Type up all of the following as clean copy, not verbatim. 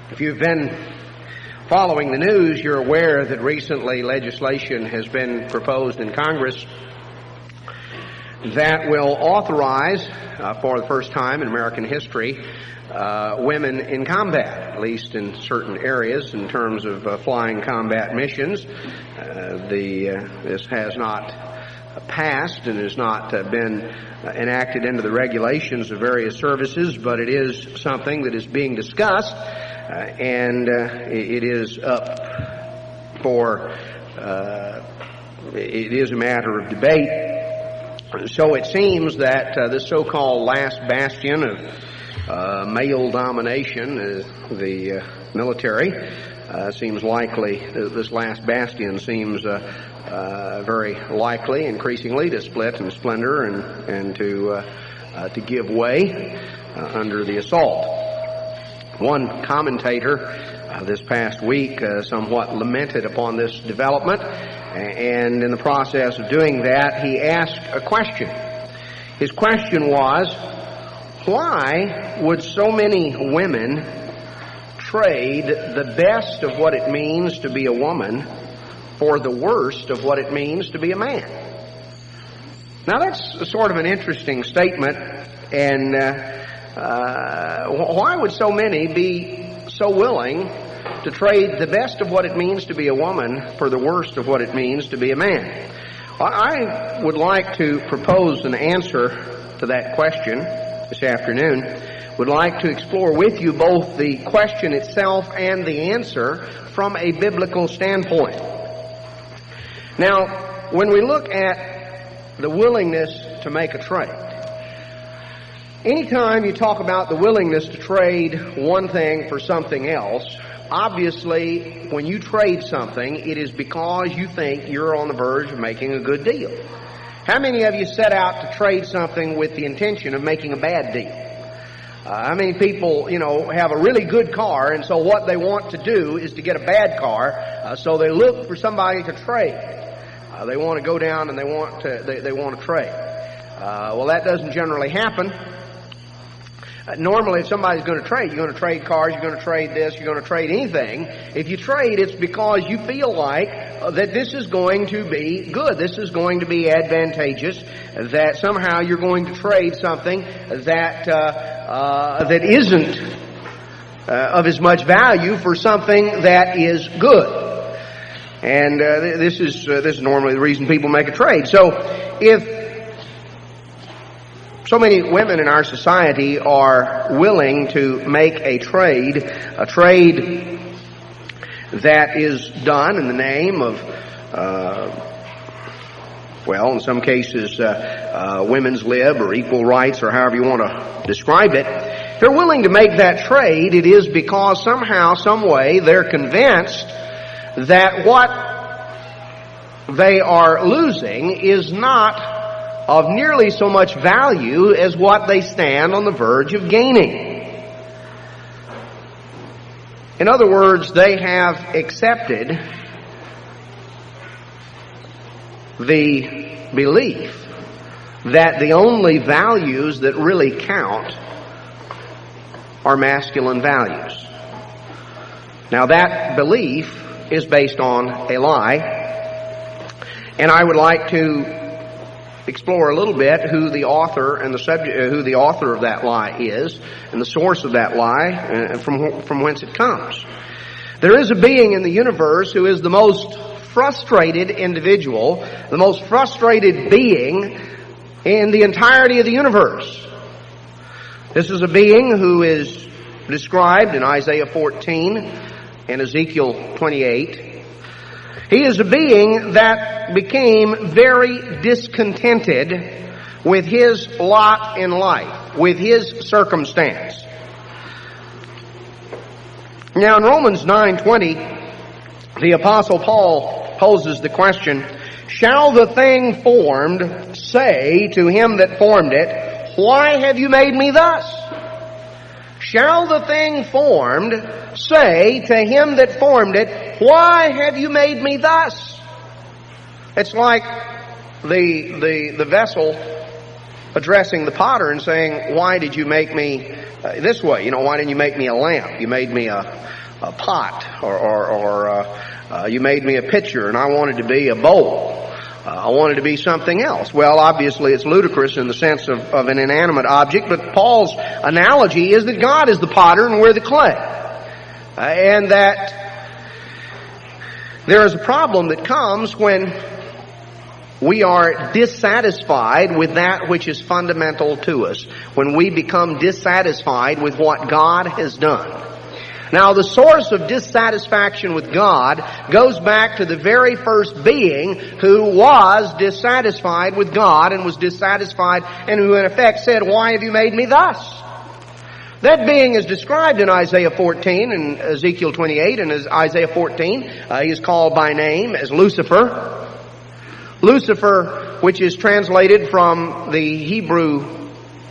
If you've been following the news, you're aware that recently legislation has been proposed in Congress that will authorize, for the first time in American history, women in combat, at least in certain areas in terms of flying combat missions. This has not passed and has not been enacted into the regulations of various services, but it is something that is being discussed, and it is up for, it is a matter of debate. So it seems that this so-called last bastion of male domination, the military, seems likely, this last bastion seems very likely, increasingly, to split and splinter and to give way under the assault. One commentator this past week somewhat lamented upon this development, and in the process of doing that, he asked a question. His question was, why would so many women trade the best of what it means to be a woman for the worst of what it means to be a man? Now that's sort of an interesting statement, and why would so many be so willing to trade the best of what it means to be a woman for the worst of what it means to be a man? I would like to propose an answer to that question this afternoon. Would like to explore with you both the question itself and the answer from a biblical standpoint. Now, when we look at the willingness to make a trade, anytime you talk about the willingness to trade one thing for something else, obviously, when you trade something, it is because you think you're on the verge of making a good deal. How many of you set out to trade something with the intention of making a bad deal? How many people, have a really good car, and so what they want to do is to get a bad car, so they look for somebody to trade. They want to go down and they want to trade. Well, that doesn't generally happen. Normally, if somebody's going to trade, you're going to trade cars, you're going to trade this, you're going to trade anything. If you trade, it's because you feel like that this is going to be good, this is going to be advantageous, that somehow you're going to trade something that isn't of as much value for something that is good. And this is normally the reason people make a trade. So if so many women in our society are willing to make a trade that is done in the name of, in some cases, women's lib or equal rights or however you want to describe it. If they're willing to make that trade, it is because somehow, some way, they're convinced that what they are losing is not of nearly so much value as what they stand on the verge of gaining. In other words, they have accepted the belief that the only values that really count are masculine values. Now that belief is based on a lie, and I would like to explore a little bit who the author and who the author of that lie is, and the source of that lie, and from whence it comes. There is a being in the universe who is the most frustrated individual, the most frustrated being in the entirety of the universe. This is a being who is described in Isaiah 14 and Ezekiel 28. He is a being that became very discontented with his lot in life, with his circumstance. Now in Romans 9:20, the Apostle Paul poses the question, shall the thing formed say to him that formed it, why have you made me thus? Shall the thing formed say to him that formed it, why have you made me thus? It's like the vessel addressing the potter and saying, why did you make me this way. Why didn't you make me a lamp? You made me a pot, or you made me a pitcher, and I wanted to be a bowl. I wanted to be something else. Well, obviously it's ludicrous in the sense of an inanimate object, but Paul's analogy is that God is the potter and we're the clay. And that there is a problem that comes when we are dissatisfied with that which is fundamental to us, when we become dissatisfied with what God has done. Now, the source of dissatisfaction with God goes back to the very first being who was dissatisfied with God and was dissatisfied and who in effect said, "Why have you made me thus?" That being is described in Isaiah 14 and Ezekiel 28. And as Isaiah 14, he is called by name as Lucifer. Lucifer, which is translated from the Hebrew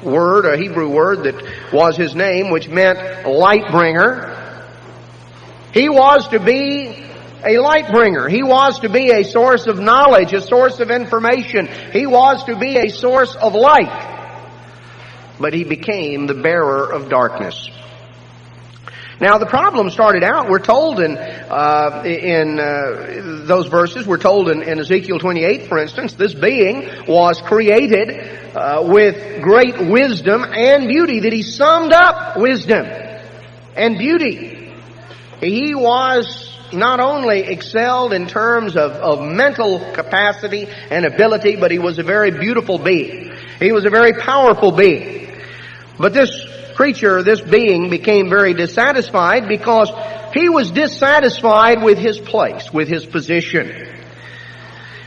word that was his name, which meant light bringer. He was to be a light bringer. He was to be a source of knowledge, a source of information. He was to be a source of light. But he became the bearer of darkness. Now, the problem started out, we're told in those verses, we're told in Ezekiel 28, for instance, this being was created with great wisdom and beauty, that he summed up wisdom and beauty. He was not only excelled in terms of mental capacity and ability, but he was a very beautiful being. He was a very powerful being. But this creature, this being, became very dissatisfied because he was dissatisfied with his place, with his position.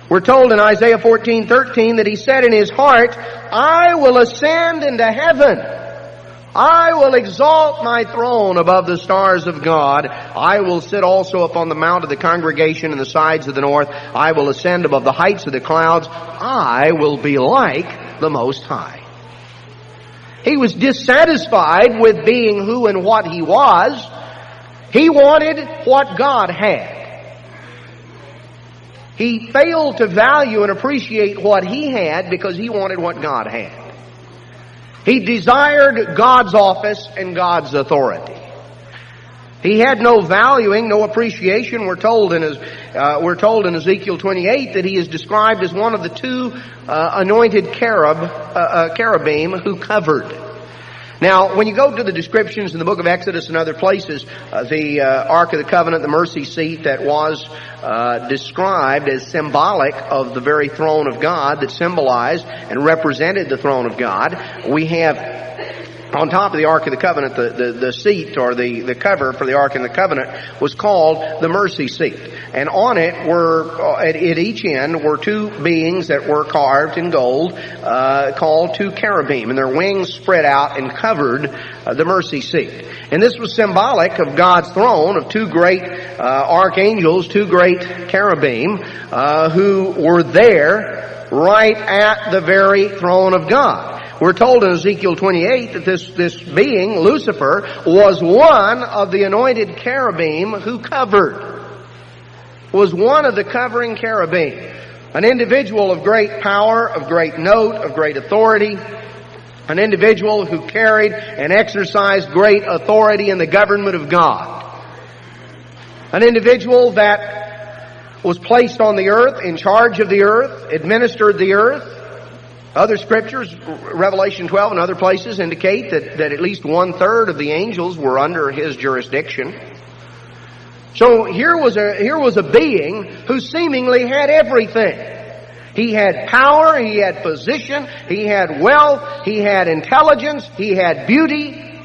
We're told in Isaiah 14:13 that he said in his heart, "I will ascend into heaven. I will exalt my throne above the stars of God. I will sit also upon the mount of the congregation in the sides of the north. I will ascend above the heights of the clouds. I will be like the Most High." He was dissatisfied with being who and what he was. He wanted what God had. He failed to value and appreciate what he had because he wanted what God had. He desired God's office and God's authority. He had no valuing, no appreciation. We're told in Ezekiel 28 that he is described as one of the two anointed cherubim who covered. Now, when you go to the descriptions in the book of Exodus and other places, the Ark of the Covenant, the mercy seat that was described as symbolic of the very throne of God, that symbolized and represented the throne of God, we have on top of the Ark of the Covenant, the seat or the cover for the Ark of the Covenant was called the mercy seat. And on it were, at each end, were two beings that were carved in gold, called two cherubim. And their wings spread out and covered the mercy seat. And this was symbolic of God's throne, of two great archangels, two great cherubim, who were there right at the very throne of God. We're told in Ezekiel 28 that this being, Lucifer, was one of the anointed cherubim who covered. Was one of the covering cherubim. An individual of great power, of great note, of great authority. An individual who carried and exercised great authority in the government of God. An individual that was placed on the earth, in charge of the earth, administered the earth. Other scriptures, Revelation 12 and other places, indicate that at least 1/3 of the angels were under his jurisdiction. So here was a being who seemingly had everything. He had power, he had position, he had wealth, he had intelligence, he had beauty,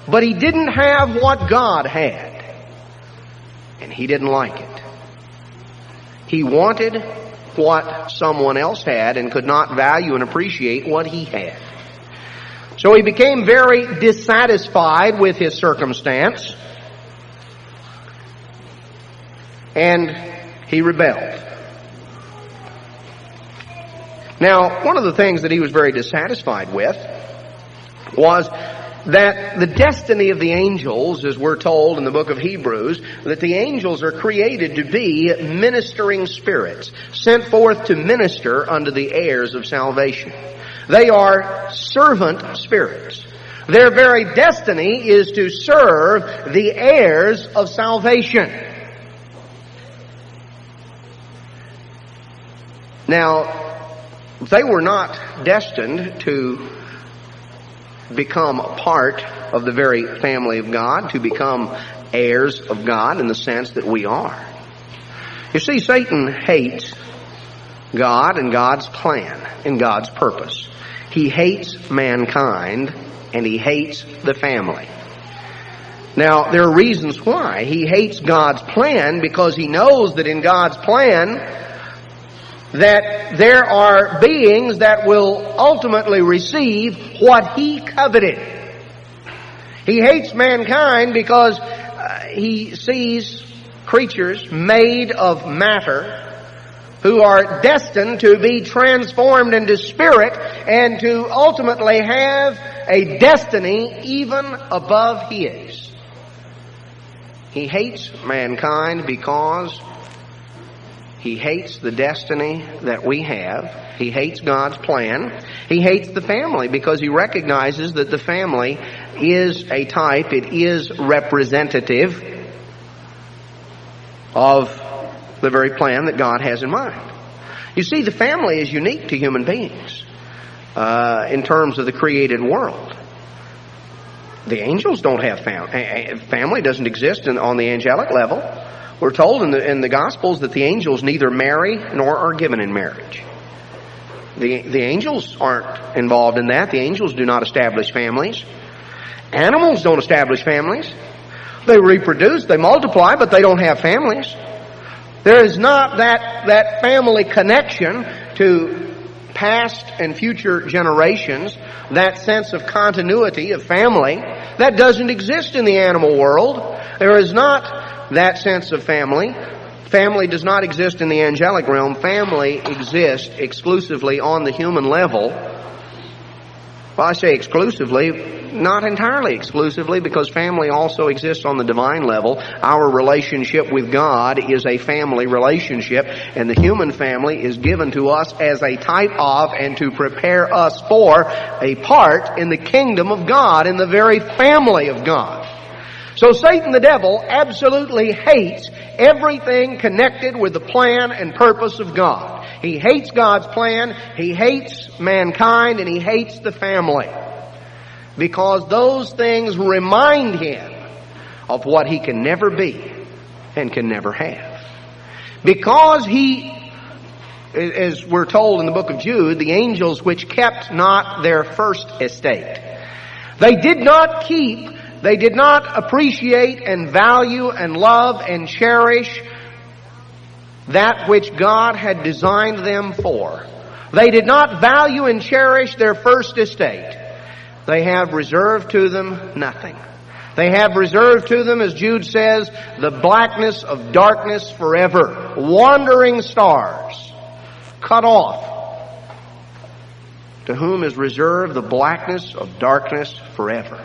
but he didn't have what God had. And he didn't like it. He wanted what someone else had and could not value and appreciate what he had. So he became very dissatisfied with his circumstance, and he rebelled. Now, one of the things that he was very dissatisfied with was that the destiny of the angels, as we're told in the book of Hebrews, that the angels are created to be ministering spirits, sent forth to minister unto the heirs of salvation. They are servant spirits. Their very destiny is to serve the heirs of salvation. Now, they were not destined to become a part of the very family of God, to become heirs of God in the sense that we are. You see, Satan hates God and God's plan and God's purpose. He hates mankind and he hates the family. Now, there are reasons why. He hates God's plan because he knows that in God's plan that there are beings that will ultimately receive what he coveted. He hates mankind because he sees creatures made of matter who are destined to be transformed into spirit and to ultimately have a destiny even above his. He hates mankind because he hates the destiny that we have. He hates God's plan. He hates the family because he recognizes that the family is a type, it is representative of the very plan that God has in mind. You see, the family is unique to human beings in terms of the created world. The angels don't have family. Family doesn't exist on the angelic level. We're told in the Gospels that the angels neither marry nor are given in marriage. The angels aren't involved in that. The angels do not establish families. Animals don't establish families. They reproduce, they multiply, but they don't have families. There is not that family connection to past and future generations, that sense of continuity of family. That doesn't exist in the animal world. There is not that sense of family. Family does not exist in the angelic realm. Family exists exclusively on the human level. Well, I say exclusively, not entirely exclusively, because family also exists on the divine level. Our relationship with God is a family relationship, and the human family is given to us as a type of and to prepare us for a part in the kingdom of God, in the very family of God. So Satan the devil absolutely hates everything connected with the plan and purpose of God. He hates God's plan, he hates mankind, and he hates the family. Because those things remind him of what he can never be and can never have. Because he, as we're told in the book of Jude, the angels which kept not their first estate. They did not keep, they did not appreciate and value and love and cherish that which God had designed them for. They did not value and cherish their first estate. They have reserved to them nothing. They have reserved to them, as Jude says, the blackness of darkness forever. Wandering stars, cut off, to whom is reserved the blackness of darkness forever.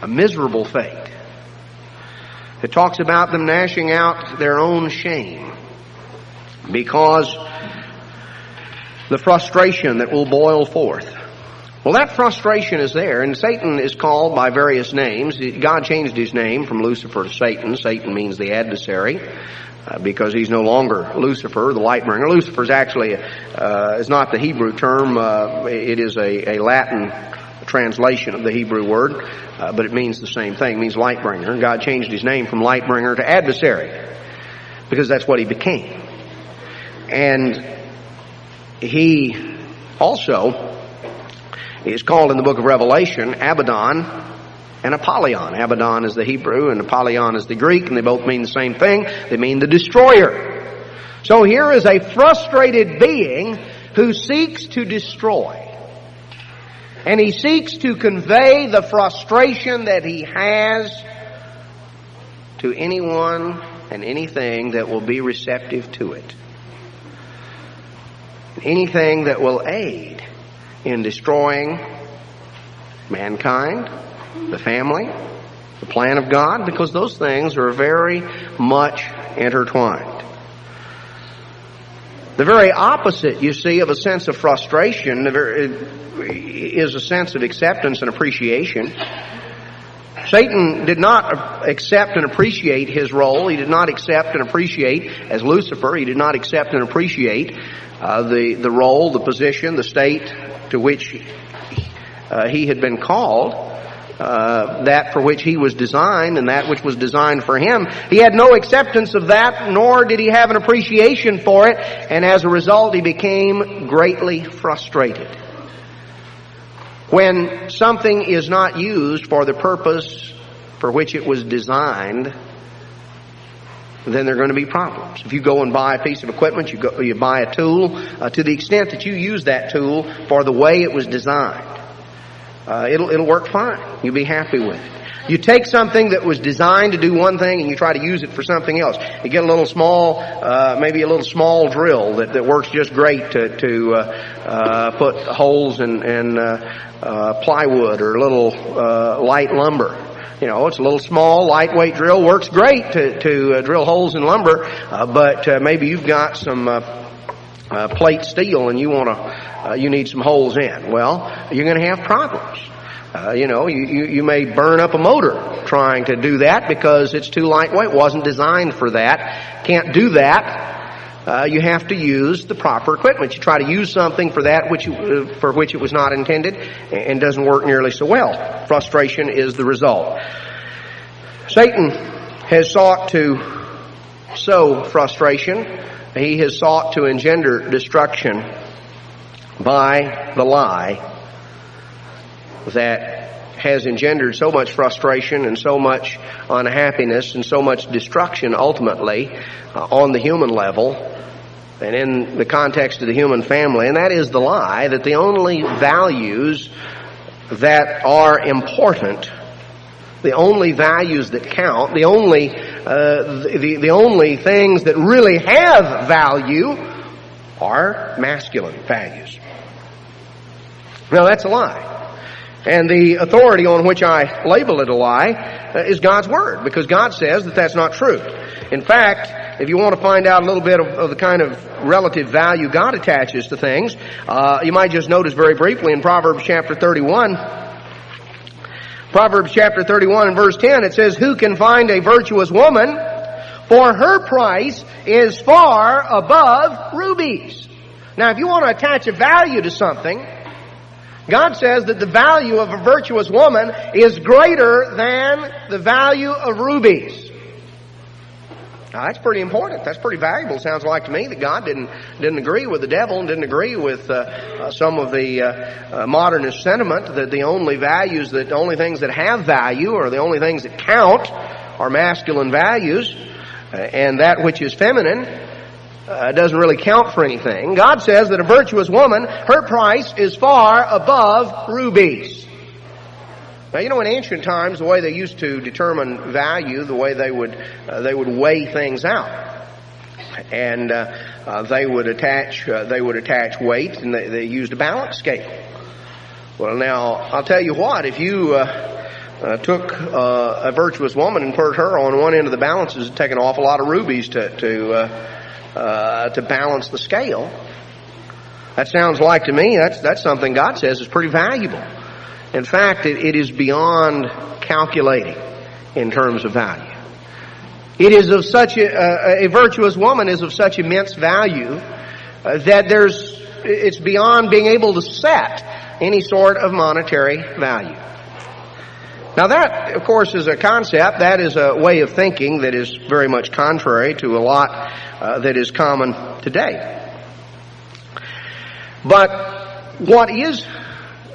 A miserable fate. It talks about them gnashing out their own shame because the frustration that will boil forth. Well, that frustration is there, and Satan is called by various names. God changed his name from Lucifer to Satan. Satan means the adversary, because he's no longer Lucifer, the light bringer. Lucifer is actually is not the Hebrew term. It is a Latin translation of the Hebrew word, but it means the same thing. It means light bringer. God changed his name from light bringer to adversary because that's what he became. And he also is called in the book of Revelation Abaddon and Apollyon. Abaddon is the Hebrew and Apollyon is the Greek, and they both mean the same thing. They mean the destroyer. So here is a frustrated being who seeks to destroy. And he seeks to convey the frustration that he has to anyone and anything that will be receptive to it. Anything that will aid in destroying mankind, the family, the plan of God, because those things are very much intertwined. The very opposite, you see, of a sense of frustration is a sense of acceptance and appreciation. Satan did not accept and appreciate his role. He did not accept and appreciate, as Lucifer, he did not accept and appreciate the role, the position, the state to which he had been called. That for which he was designed and that which was designed for him. He had no acceptance of that, nor did he have an appreciation for it, and as a result he became greatly frustrated. When something is not used for the purpose for which it was designed, then there are going to be problems. If you go and buy a piece of equipment, you buy a tool, to the extent that you use that tool for the way it was designed, it'll work fine. You'll be happy with it. You take something that was designed to do one thing and you try to use it for something else. You get a little small, maybe a little small drill that works just great to put holes in plywood or little light lumber. You know, it's a little small, lightweight drill, works great to drill holes in lumber, but maybe you've got some plate steel and you need some holes in. Well, you're going to have problems. You may burn up a motor trying to do that because it's too lightweight, wasn't designed for that. Can't do that. You have to use the proper equipment. You try to use something for that for which it was not intended and doesn't work nearly so well. Frustration is the result. Satan has sought to sow frustration. He has sought to engender destruction by the lie that has engendered so much frustration and so much unhappiness and so much destruction ultimately on the human level and in the context of the human family. And that is the lie that the only values that are important, the only values that count, the only things that really have value are masculine values. Now that's a lie. And the authority on which I label it a lie is God's Word, because God says that that's not true. In fact, if you want to find out a little bit of the kind of relative value God attaches to things, you might just notice very briefly in Proverbs chapter 31. Proverbs chapter 31 and verse 10, it says, "Who can find a virtuous woman? For her price is far above rubies." Now, if you want to attach a value to something, God says that the value of a virtuous woman is greater than the value of rubies. Now, that's pretty important. That's pretty valuable. Sounds like to me that God didn't agree with the devil and didn't agree with some of the modernist sentiment that the only things that have value or the only things that count are masculine values, and that which is feminine doesn't really count for anything. God says that a virtuous woman, her price is far above rubies. Now, you know, in ancient times, the way they used to determine value, the way they would weigh things out, and they would attach weight, and they used a balance scale. Well, now I'll tell you what: if you took a virtuous woman and put her on one end of the balances, it'd take an awful lot of rubies to balance the scale. That sounds like to me that's something God says is pretty valuable. In fact, it is beyond calculating in terms of value. It is of such a virtuous woman is of such immense value that it's beyond being able to set any sort of monetary value. Now that, of course, is a concept, that is a way of thinking that is very much contrary to a lot that is common today. But what is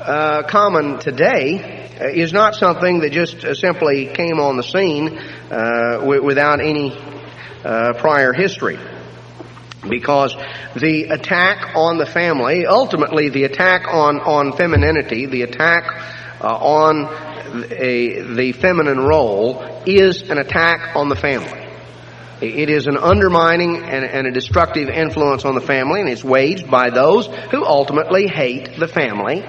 common today is not something that just simply came on the scene without any prior history. Because the attack on the family, ultimately the attack on femininity, the attack on the feminine role is an attack on the family. It is an undermining and a destructive influence on the family, and it's waged by those who ultimately hate the family.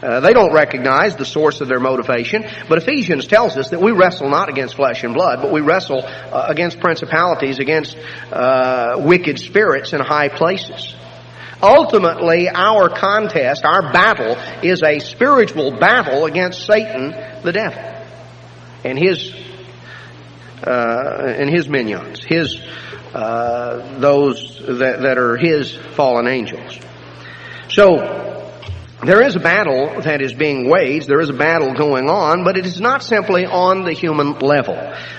They don't recognize the source of their motivation, but Ephesians tells us that we wrestle not against flesh and blood, but we wrestle against principalities, against wicked spirits in high places. ultimately our contest, our battle, is a spiritual battle against Satan, the devil, and his minions, those that are his fallen angels. So there is a battle that is being waged. There is a battle going on, but it is not simply on the human level.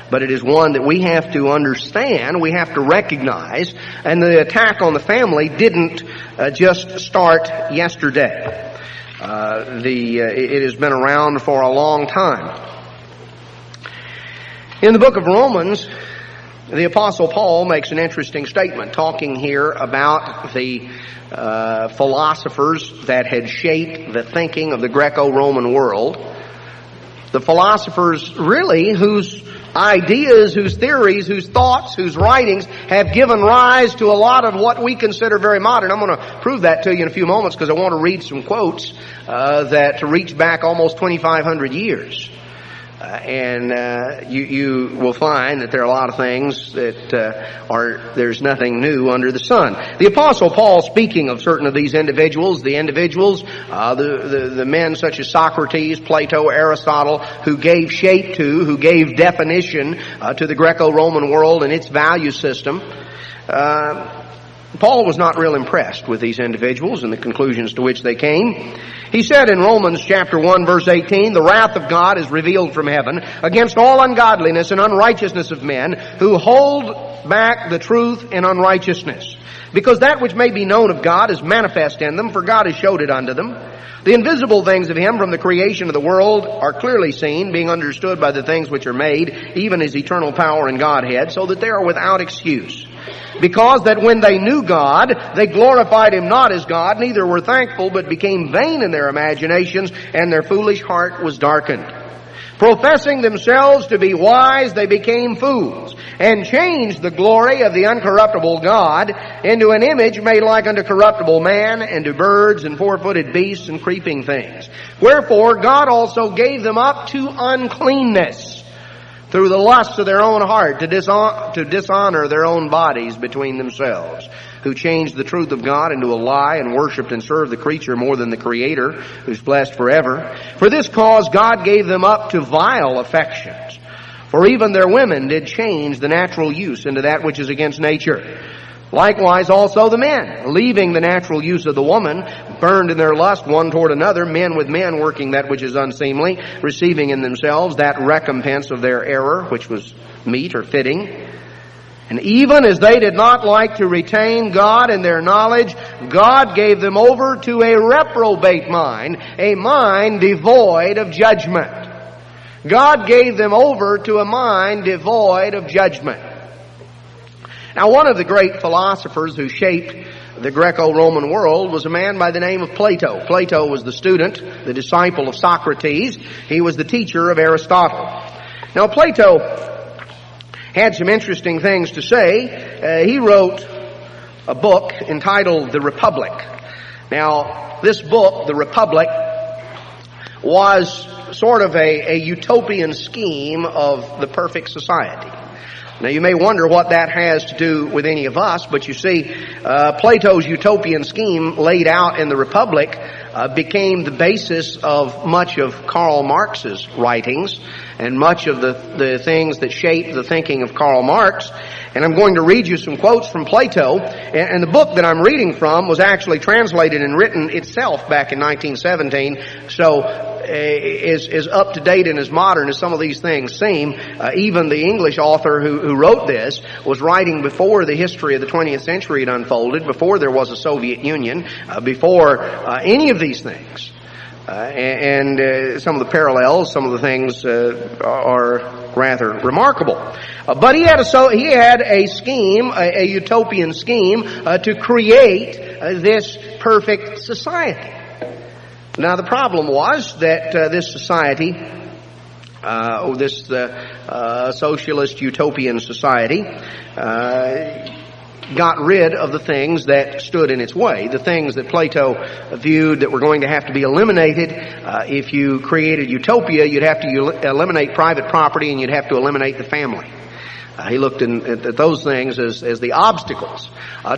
But it is one that we have to understand, we have to recognize, and the attack on the family didn't just start yesterday. It has been around for a long time. In the book of Romans, the Apostle Paul makes an interesting statement, talking here about the philosophers that had shaped the thinking of the Greco-Roman world. The philosophers really whose ideas, whose theories, whose thoughts, whose writings have given rise to a lot of what we consider very modern. I'm going to prove that to you in a few moments because I want to read some quotes that reach back almost 2,500 years. You will find that there are a lot of things that there's nothing new under the sun. The Apostle Paul, speaking of certain of these individuals, the men such as Socrates, Plato, Aristotle, who gave shape to, who gave definition to the Greco-Roman world and its value system, Paul was not real impressed with these individuals and the conclusions to which they came. He said in Romans chapter 1 verse 18, "The wrath of God is revealed from heaven against all ungodliness and unrighteousness of men who hold back the truth in unrighteousness. Because that which may be known of God is manifest in them, for God has showed it unto them. The invisible things of Him from the creation of the world are clearly seen, being understood by the things which are made, even His eternal power and Godhead, so that they are without excuse. Because that when they knew God, they glorified Him not as God, neither were thankful, but became vain in their imaginations, and their foolish heart was darkened. Professing themselves to be wise, they became fools, and changed the glory of the uncorruptible God into an image made like unto corruptible man, and to birds, and four-footed beasts, and creeping things. Wherefore God also gave them up to uncleanness, through the lusts of their own heart, to dishonor their own bodies between themselves, who changed the truth of God into a lie, and worshipped and served the creature more than the Creator, who's blessed forever. For this cause God gave them up to vile affections. For even their women did change the natural use into that which is against nature. Likewise also the men, leaving the natural use of the woman, burned in their lust one toward another, men with men working that which is unseemly, receiving in themselves that recompense of their error, which was meet or fitting. And even as they did not like to retain God in their knowledge, God gave them over to a reprobate mind, a mind devoid of judgment. God gave them over to a mind devoid of judgment. Now, one of the great philosophers who shaped the Greco-Roman world was a man by the name of Plato. Plato was the student, the disciple of Socrates. He was the teacher of Aristotle. Now, Plato had some interesting things to say. He wrote a book entitled The Republic. Now, this book, The Republic, was sort of a utopian scheme of the perfect society. Now, you may wonder what that has to do with any of us, but you see, Plato's utopian scheme laid out in the Republic became the basis of much of Karl Marx's writings and much of the things that shaped the thinking of Karl Marx. And I'm going to read you some quotes from Plato. And the book that I'm reading from was actually translated and written itself back in 1917. So is up to date and as modern as some of these things seem. Even the English author who wrote this was writing before the history of the 20th century had unfolded, before there was a Soviet Union, before any of these things. And some of the parallels, some of the things are rather remarkable. But he had a scheme, a utopian scheme, to create this perfect society. Now, the problem was that this society, this socialist utopian society, got rid of the things that stood in its way, the things that Plato viewed that were going to have to be eliminated. If you created utopia, you'd have to eliminate private property and you'd have to eliminate the family. He looked at those things as the obstacles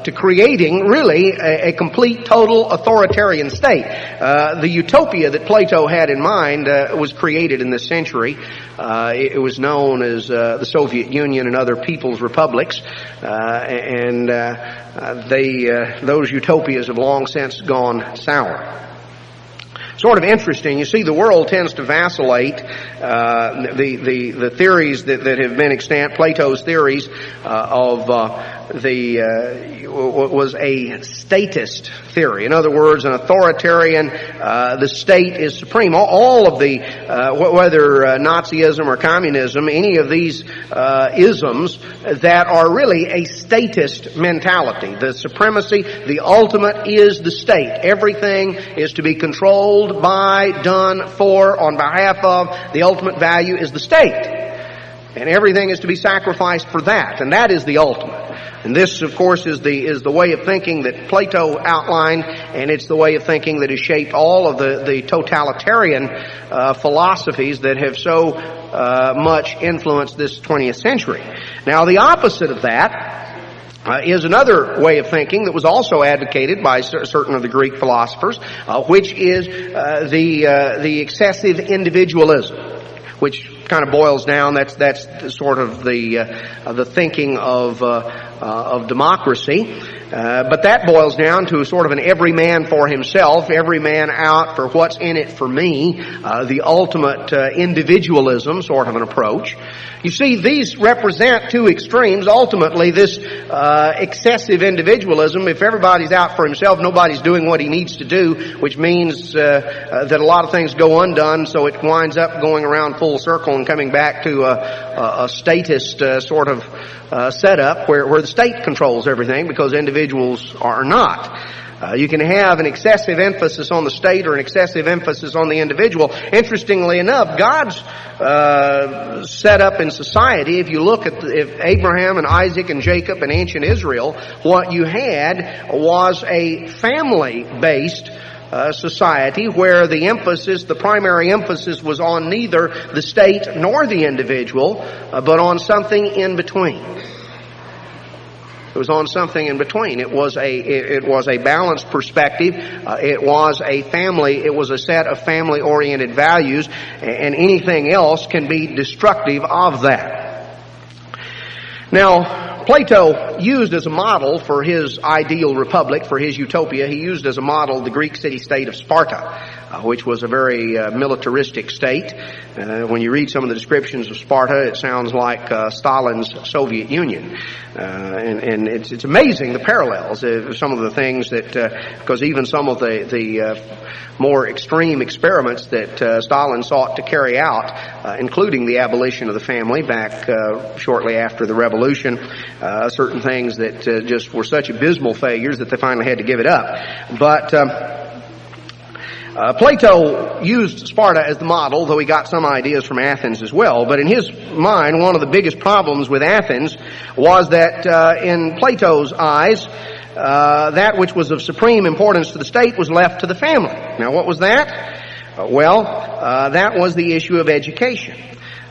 to creating really a complete, total authoritarian state. The utopia that Plato had in mind was created in this century. It was known as the Soviet Union and other people's republics, and those utopias have long since gone sour. Sort of interesting. You see, the world tends to vacillate. The theories that have been extant, Plato's theories was a statist theory. In other words, an authoritarian. The state is supreme. All of the whether Nazism or communism, any of these isms that are really a statist mentality. The supremacy, the ultimate is the state. Everything is to be controlled by, done for, on behalf of. The ultimate value is the state. And everything is to be sacrificed for that. And that is the ultimate. And this, of course, is the way of thinking that Plato outlined, and it's the way of thinking that has shaped all of the totalitarian philosophies that have so much influenced this 20th century. Now, the opposite of that is another way of thinking that was also advocated by certain of the Greek philosophers, which is the excessive individualism, which kind of boils down. That's sort of the thinking of democracy. But that boils down to sort of an every man for himself, every man out for what's in it for me, the ultimate individualism sort of an approach. You see, these represent two extremes. Ultimately, this excessive individualism, if everybody's out for himself, nobody's doing what he needs to do, which means that a lot of things go undone, so it winds up going around full circle and coming back to a statist sort of setup where the state controls everything because individuals are not. You can have an excessive emphasis on the state or an excessive emphasis on the individual. Interestingly enough, God's setup in society, if you look at if Abraham and Isaac and Jacob and ancient Israel, what you had was a family-based society where the primary emphasis was on neither the state nor the individual, but on something in between. It was on something in between. It was a balanced perspective. It was a family. It was a set of family-oriented values, and anything else can be destructive of that. Now, Plato used as a model for his ideal republic, for his utopia, he used as a model the Greek city-state of Sparta, which was a very militaristic state. When you read some of the descriptions of Sparta, it sounds like Stalin's Soviet Union. And it's amazing the parallels of some of the things that, because even some of the more extreme experiments that Stalin sought to carry out, including the abolition of the family back shortly after the revolution, certain things that just were such abysmal failures that they finally had to give it up. But Plato used Sparta as the model, though he got some ideas from Athens as well. But in his mind, one of the biggest problems with Athens was that in Plato's eyes, that which was of supreme importance to the state was left to the family. Now, what was that? That was the issue of education.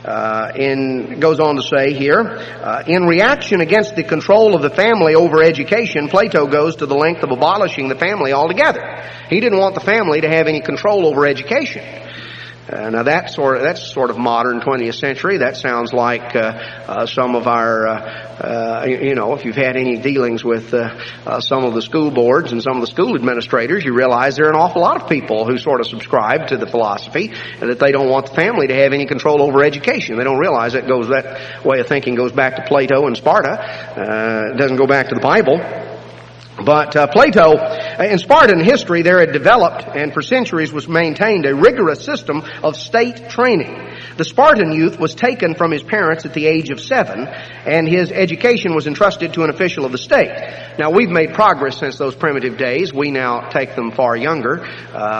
Goes on to say here, in reaction against the control of the family over education, Plato goes to the length of abolishing the family altogether. He didn't want the family to have any control over education. Now that's sort of modern 20th century. That sounds like some of our, if you've had any dealings with some of the school boards and some of the school administrators, you realize there are an awful lot of people who sort of subscribe to the philosophy that they don't want the family to have any control over education. They don't realize that way of thinking goes back to Plato and Sparta. It doesn't go back to the Bible. But Plato, in Spartan history, there had developed and for centuries was maintained a rigorous system of state training. The Spartan youth was taken from his parents at the age of 7, and his education was entrusted to an official of the state. Now, we've made progress since those primitive days. We now take them far younger.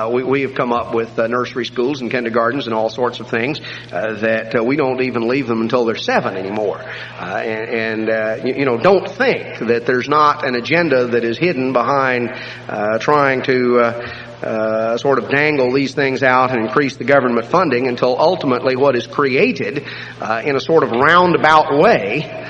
We have come up with nursery schools and kindergartens and all sorts of things that we don't even leave them until they're 7 anymore. Don't think that there's not an agenda that is hidden behind trying to sort of dangle these things out and increase the government funding until ultimately what is created in a sort of roundabout way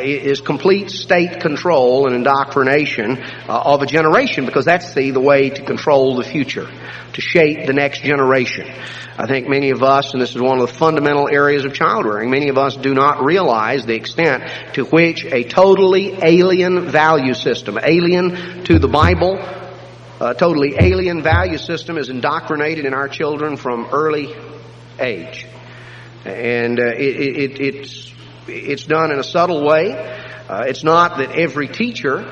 is complete state control and indoctrination of a generation, because that's the way to control the future, to shape the next generation. I think many of us, and this is one of the fundamental areas of child rearing, many of us do not realize the extent to which a totally alien value system, alien to the Bible, a totally alien value system is indoctrinated in our children from early age. And it's done in a subtle way. It's not that every teacher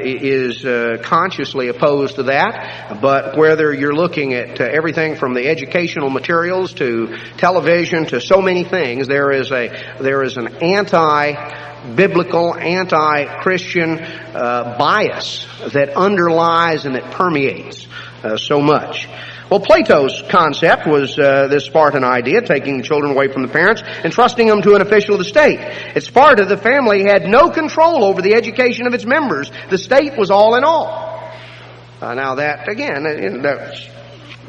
is consciously opposed to that, but whether you're looking at everything from the educational materials to television to so many things, there is an anti-biblical, anti-Christian bias that underlies and that permeates so much. Well, Plato's concept was this Spartan idea, taking the children away from the parents and trusting them to an official of the state. At Sparta, the family had no control over the education of its members. The state was all in all. Now that, again,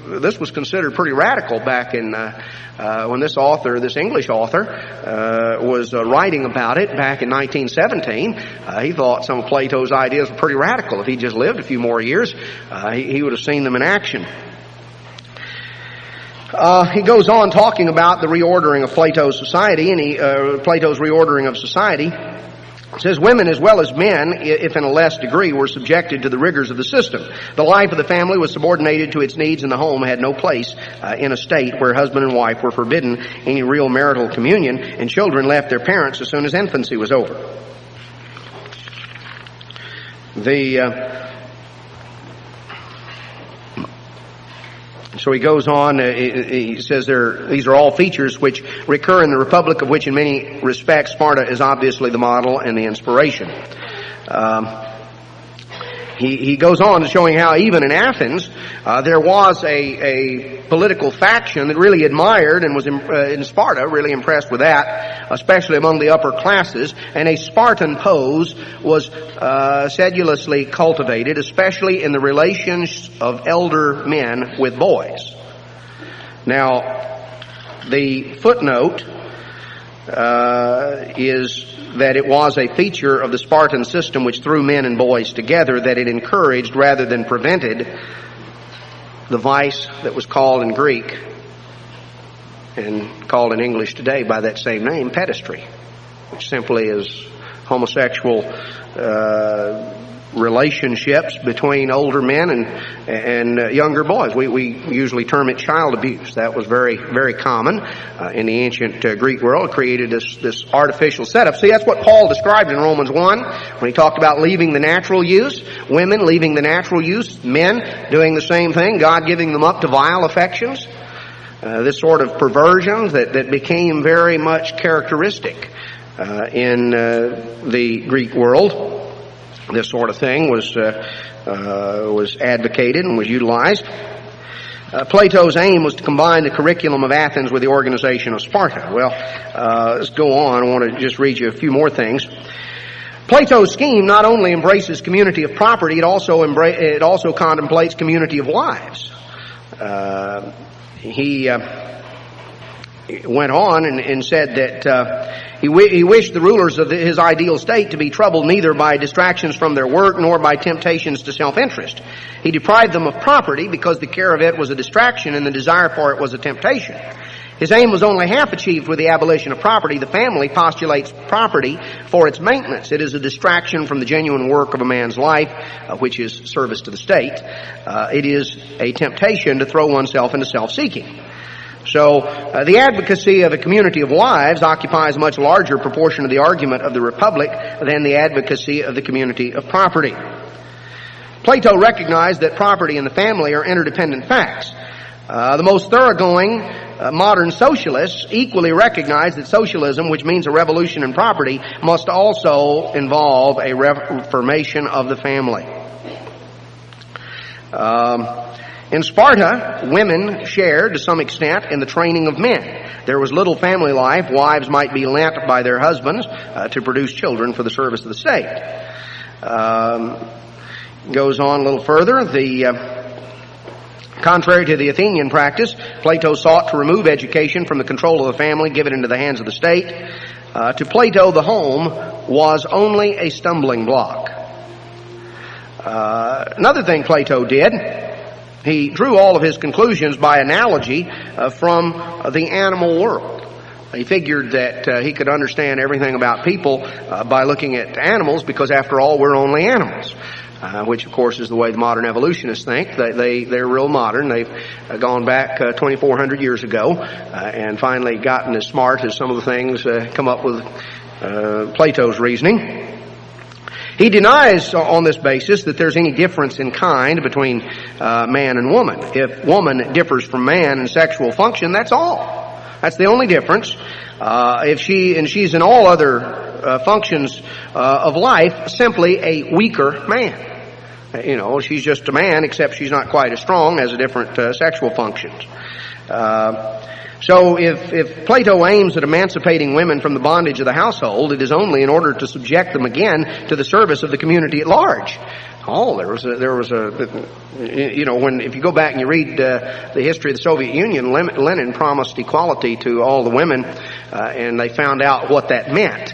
this was considered pretty radical back in when this English author, was writing about it back in 1917. He thought some of Plato's ideas were pretty radical. If he just lived a few more years, he would have seen them in action. He goes on talking about the reordering of Plato's society, and Plato's reordering of society. It says, women as well as men, if in a less degree, were subjected to the rigors of the system. The life of the family was subordinated to its needs, and the home had no place in a state where husband and wife were forbidden any real marital communion, and children left their parents as soon as infancy was over. So he goes on, he says these are all features which recur in the Republic, of which in many respects Sparta is obviously the model and the inspiration. He goes on to showing how even in Athens there was a political faction that really admired and was in Sparta really impressed with that, especially among the upper classes, and a Spartan pose was sedulously cultivated, especially in the relations of elder men with boys. Now, the footnote is that it was a feature of the Spartan system which threw men and boys together, that it encouraged rather than prevented the vice that was called in Greek and called in English today by that same name, pedestry, which simply is homosexual relationships between older men and younger boys. We usually term it child abuse. That was very, very common in the ancient Greek world. It created this artificial setup. See, that's what Paul described in Romans 1 when he talked about leaving the natural use, women leaving the natural use, men doing the same thing, God giving them up to vile affections. This sort of perversion that became very much characteristic in the Greek world. This sort of thing was advocated and was utilized. Plato's aim was to combine the curriculum of Athens with the organization of Sparta. Well, let's go on. I want to just read you a few more things. Plato's scheme not only embraces community of property, it also contemplates community of wives. He went on and said that he wished the rulers of his ideal state to be troubled neither by distractions from their work nor by temptations to self-interest. He deprived them of property because the care of it was a distraction and the desire for it was a temptation. His aim was only half achieved with the abolition of property. The family postulates property for its maintenance. It is a distraction from the genuine work of a man's life, which is service to the state. It is a temptation to throw oneself into self-seeking. So the advocacy of a community of wives occupies a much larger proportion of the argument of the Republic than the advocacy of the community of property. Plato recognized that property and the family are interdependent facts. The most thoroughgoing modern socialists equally recognize that socialism, which means a revolution in property, must also involve a reformation of the family. In Sparta, women shared to some extent in the training of men. There was little family life. Wives might be lent by their husbands to produce children for the service of the state. Goes on a little further. Contrary to the Athenian practice, Plato sought to remove education from the control of the family, give it into the hands of the state. To Plato, the home was only a stumbling block. Another thing Plato did, he drew all of his conclusions by analogy from the animal world. He figured that he could understand everything about people by looking at animals, because after all, we're only animals. Which, of course, is the way the modern evolutionists think. They're real modern. They've gone back 2,400 years ago and finally gotten as smart as some of the things come up with Plato's reasoning. He denies on this basis that there's any difference in kind between man and woman. If woman differs from man in sexual function, that's all. That's the only difference. If she's in all other functions of life, simply a weaker man. She's just a man, except she's not quite as strong, has a different sexual functions. So if Plato aims at emancipating women from the bondage of the household, it is only in order to subject them again to the service of the community at large. If you go back and you read the history of the Soviet Union, Lenin promised equality to all the women, and they found out what that meant.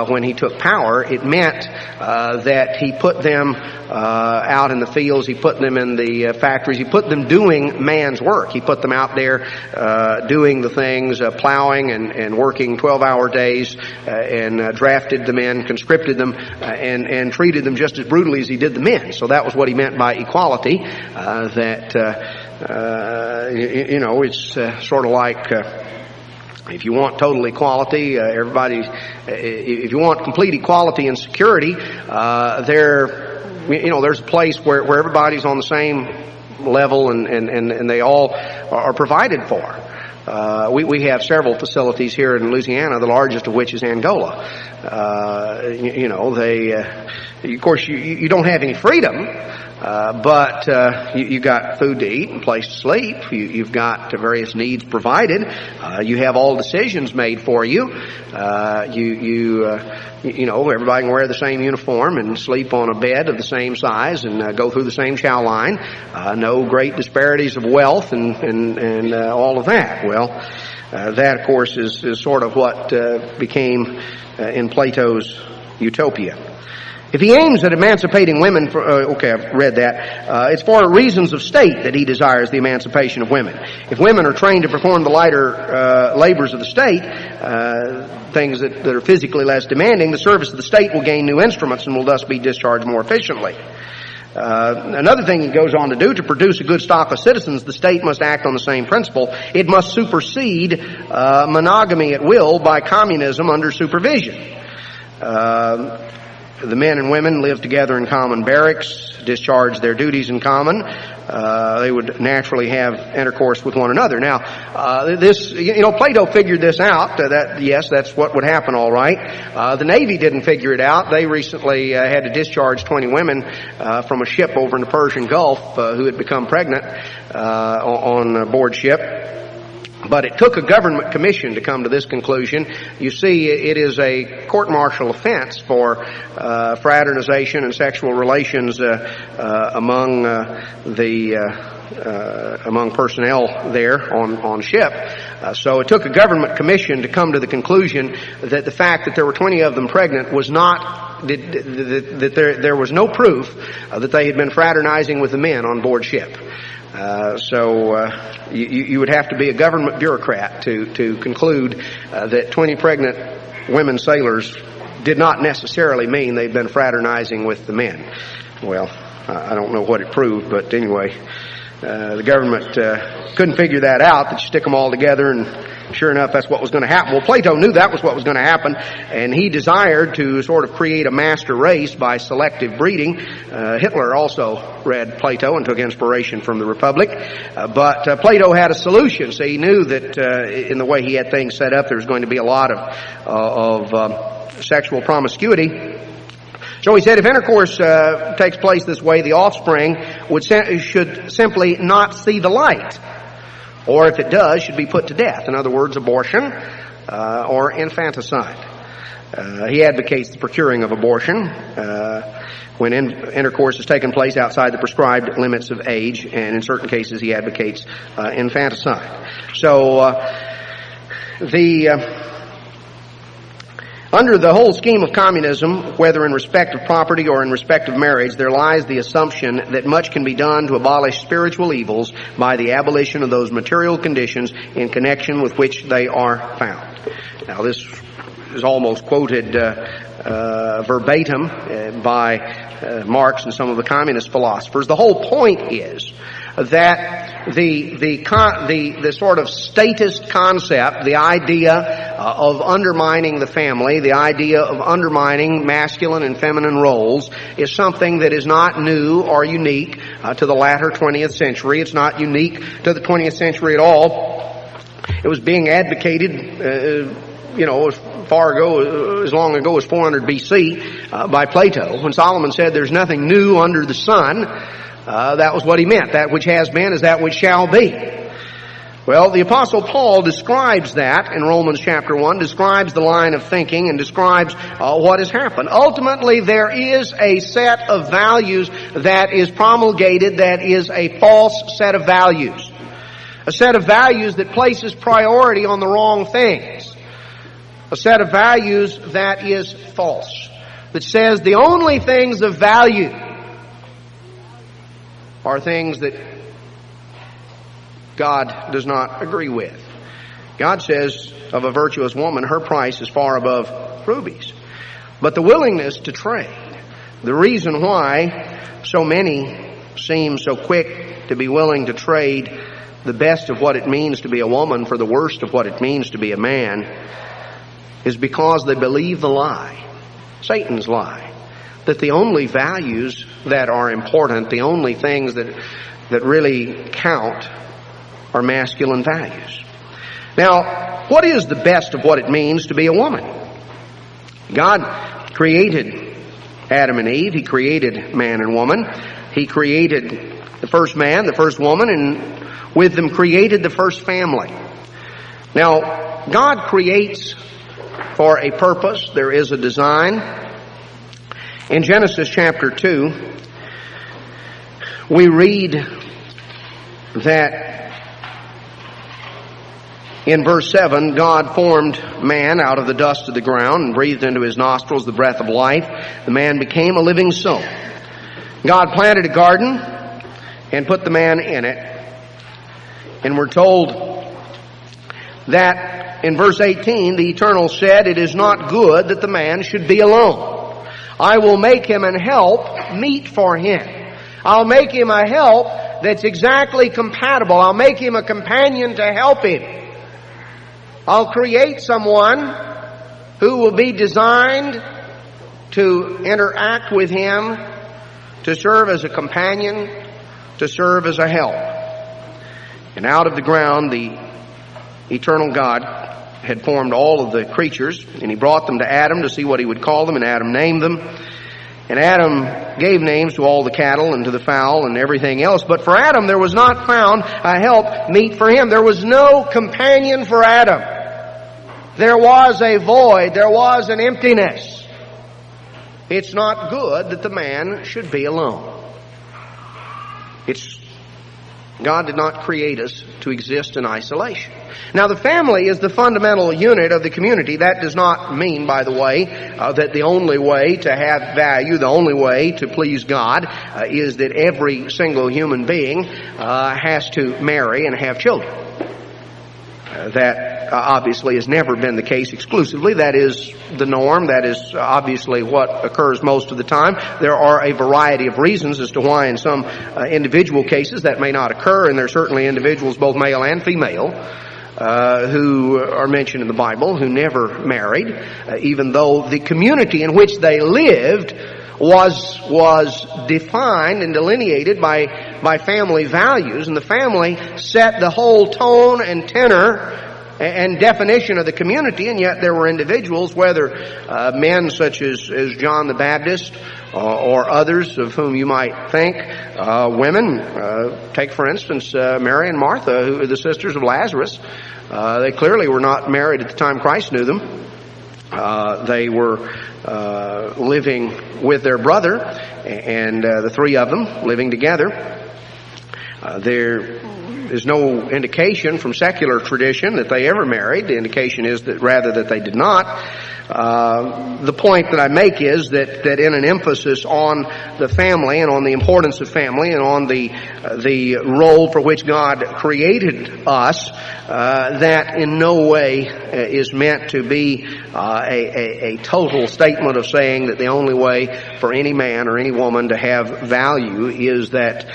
When he took power, it meant that he put them out in the fields, he put them in the factories, he put them doing man's work. He put them out there doing the things, plowing and working 12-hour days, and drafted the men, conscripted them, and treated them just as brutally as he did the men. So that was what he meant by equality. It's sort of like if you want total equality, if you want complete equality and security, there's a place where everybody's on the same level and they all are provided for. We have several facilities here in Louisiana, the largest of which is Angola. Of course, you don't have any freedom, but you got food to eat and place to sleep. You've got various needs provided. You have all decisions made for you. Everybody can wear the same uniform and sleep on a bed of the same size and go through the same chow line. No great disparities of wealth and all of that. Well, that, of course, is sort of what became in Plato's utopia. If he aims at emancipating women, I've read that. It's for reasons of state that he desires the emancipation of women. If women are trained to perform the lighter labors of the state, things that are physically less demanding, the service of the state will gain new instruments and will thus be discharged more efficiently. Another thing he goes on to do, to produce a good stock of citizens, the state must act on the same principle. It must supersede monogamy at will by communism under supervision. The men and women live together in common barracks, discharge their duties in common. They would naturally have intercourse with one another. Now, Plato figured this out. That's what would happen, all right. The Navy didn't figure it out. They recently had to discharge 20 women from a ship over in the Persian Gulf who had become pregnant on board ship. But it took a government commission to come to this conclusion. You see, it is a court-martial offense for fraternization and sexual relations among personnel there on ship. So it took a government commission to come to the conclusion that the fact that there were 20 of them pregnant was not that there was no proof that they had been fraternizing with the men on board ship. You would have to be a government bureaucrat to conclude that 20 pregnant women sailors did not necessarily mean they'd been fraternizing with the men. Well, I don't know what it proved, but anyway, the government couldn't figure that out, that you stick them all together, and sure enough, that's what was going to happen. Well, Plato knew that was what was going to happen, and he desired to sort of create a master race by selective breeding. Hitler also read Plato and took inspiration from the Republic, but Plato had a solution. So he knew that in the way he had things set up, there was going to be a lot of sexual promiscuity. So he said if intercourse takes place this way, the offspring should simply not see the light. Or if it does, should be put to death. In other words, abortion or infanticide. He advocates the procuring of abortion when intercourse has taken place outside the prescribed limits of age, and in certain cases he advocates infanticide. So under the whole scheme of communism, whether in respect of property or in respect of marriage, there lies the assumption that much can be done to abolish spiritual evils by the abolition of those material conditions in connection with which they are found. Now, this is almost quoted verbatim by Marx and some of the communist philosophers. The whole point is that the sort of statist concept, the idea of undermining the family, the idea of undermining masculine and feminine roles, is something that is not new or unique to the latter 20th century. It's not unique to the 20th century at all. It was being advocated, as long ago as 400 BC by Plato. When Solomon said there's nothing new under the sun, that was what he meant. That which has been is that which shall be. Well, the Apostle Paul describes that in Romans chapter 1, describes the line of thinking and describes what has happened. Ultimately, there is a set of values that is promulgated that is a false set of values. A set of values that places priority on the wrong things. A set of values that is false. That says the only things of value are things that God does not agree with. God says of a virtuous woman, her price is far above rubies. But the willingness to trade, the reason why so many seem so quick to be willing to trade the best of what it means to be a woman for the worst of what it means to be a man, is because they believe the lie, Satan's lie, that the only values that are important, the only things that really count, are masculine values. Now, what is the best of what it means to be a woman? God created Adam and Eve. He created man and woman. He created the first man, the first woman, and with them created the first family. Now, God creates for a purpose. There is a design. In Genesis chapter 2, we read that in verse 7, God formed man out of the dust of the ground and breathed into his nostrils the breath of life. The man became a living soul. God planted a garden and put the man in it. And we're told that in verse 18, the Eternal said, "It is not good that the man should be alone. I will make him an help meet for him." I'll make him a help that's exactly compatible. I'll make him a companion to help him. I'll create someone who will be designed to interact with him, to serve as a companion, to serve as a help. And out of the ground, the eternal God had formed all of the creatures, and he brought them to Adam to see what he would call them, and Adam named them. And Adam gave names to all the cattle and to the fowl and everything else. But for Adam there was not found a help meet for him. There was no companion for Adam. There was a void. There was an emptiness. It's not good that the man should be alone. God did not create us to exist in isolation. Now, the family is the fundamental unit of the community. That does not mean, by the way, that the only way to have value, the only way to please God, is that every single human being has to marry and have children. That obviously has never been the case exclusively. That is the norm. That is obviously what occurs most of the time. There are a variety of reasons as to why in some individual cases that may not occur, and there are certainly individuals, both male and female, who are mentioned in the Bible, who never married, even though the community in which they lived was defined and delineated by family values, and the family set the whole tone and tenor and definition of the community. And yet there were individuals, whether men such as John the Baptist or others of whom you might think, women, take for instance Mary and Martha, who are the sisters of Lazarus. They clearly were not married at the time Christ knew them. They were living with their brother, and the three of them living together. There is no indication from secular tradition that they ever married. The indication is that rather that they did not. The point that I make is that in an emphasis on the family and on the importance of family and on the role for which God created us, that in no way is meant to be a total statement of saying that the only way for any man or any woman to have value is that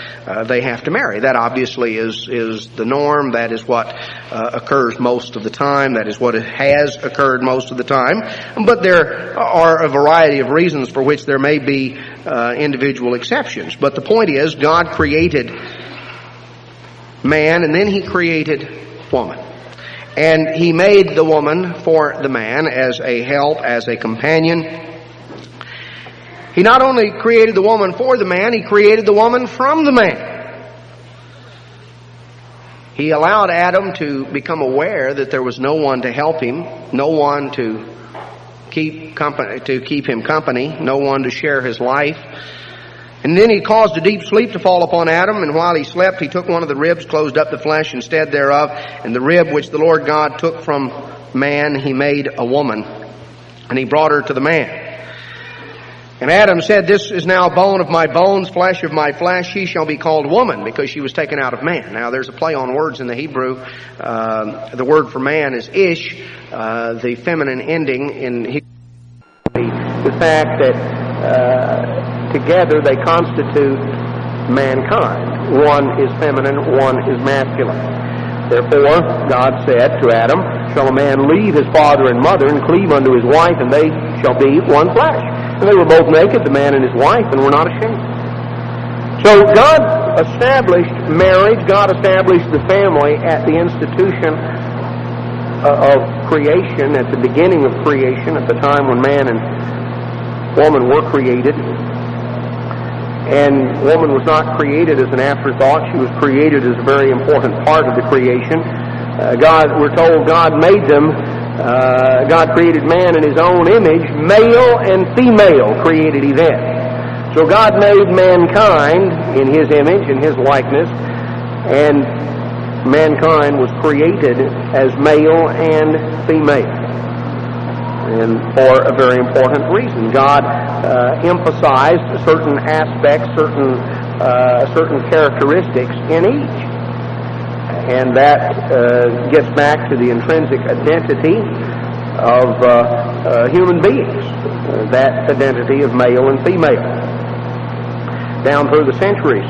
they have to marry. That obviously is the norm. That is what occurs most of the time. That is what has occurred most of the time. But there are a variety of reasons for which there may be individual exceptions. But the point is, God created man, and then He created woman. And He made the woman for the man as a help, as a companion. He not only created the woman for the man, He created the woman from the man. He allowed Adam to become aware that there was no one to help him, no one to keep him company, no one to share his life. And then He caused a deep sleep to fall upon Adam, and while he slept, He took one of the ribs, closed up the flesh instead thereof, and the rib which the Lord God took from man, He made a woman, and He brought her to the man. And Adam said, "This is now bone of my bones, flesh of my flesh. She shall be called woman, because she was taken out of man." Now, there's a play on words in the Hebrew. The word for man is ish, the feminine ending in Hebrew. The fact that together they constitute mankind. One is feminine, one is masculine. Therefore, God said to Adam, "Shall a man leave his father and mother and cleave unto his wife, and they shall be one flesh." And they were both naked, the man and his wife, and were not ashamed. So God established marriage, God established the family at the institution of creation, at the beginning of creation, at the time when man and woman were created. And woman was not created as an afterthought. She was created as a very important part of the creation. We're told God made them. God created man in His own image. Male and female created He then. So God made mankind in His image, in His likeness. And mankind was created as male and female. And for a very important reason. God emphasized certain aspects, certain characteristics in each. And that gets back to the intrinsic identity of human beings, that identity of male and female. Down through the centuries,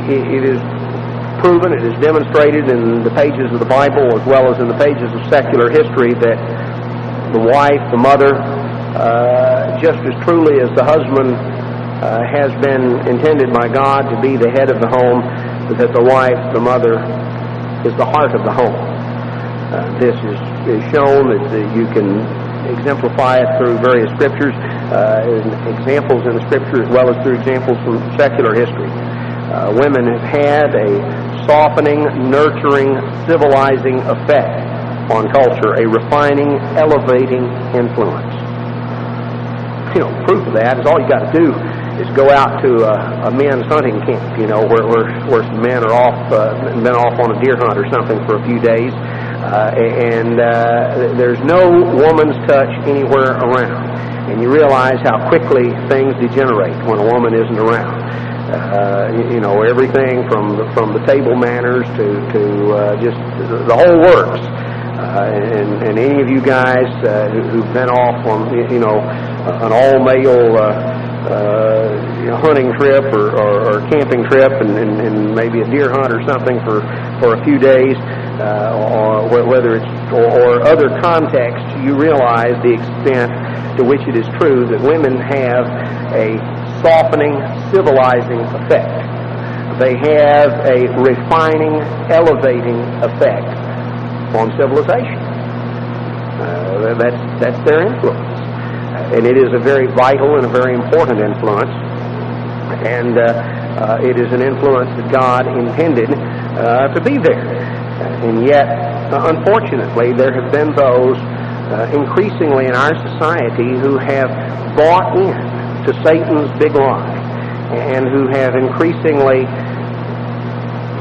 it is proven, it is demonstrated in the pages of the Bible as well as in the pages of secular history that the wife, the mother, just as truly as the husband has been intended by God to be the head of the home, that the wife, the mother, is the heart of the home. This is shown that you can exemplify it through various scriptures, examples in the scripture as well as through examples from secular history. Women have had a softening, nurturing, civilizing effect on culture, a refining, elevating influence. Proof of that is all you got to do is go out to a men's hunting camp, where some men are been off on a deer hunt or something for a few days, and there's no woman's touch anywhere around. And you realize how quickly things degenerate when a woman isn't around. Everything from the table manners to just the whole works. And any of you guys who've been off on an all-male hunting trip or camping trip and maybe a deer hunt or something for a few days, or whether it's or other contexts, you realize the extent to which it is true that women have a softening, civilizing effect. They have a refining, elevating effect on civilization. That's their influence. And it is a very vital and a very important influence. And it is an influence that God intended to be there. And yet, unfortunately, there have been those increasingly in our society who have bought in to Satan's big lie and who have increasingly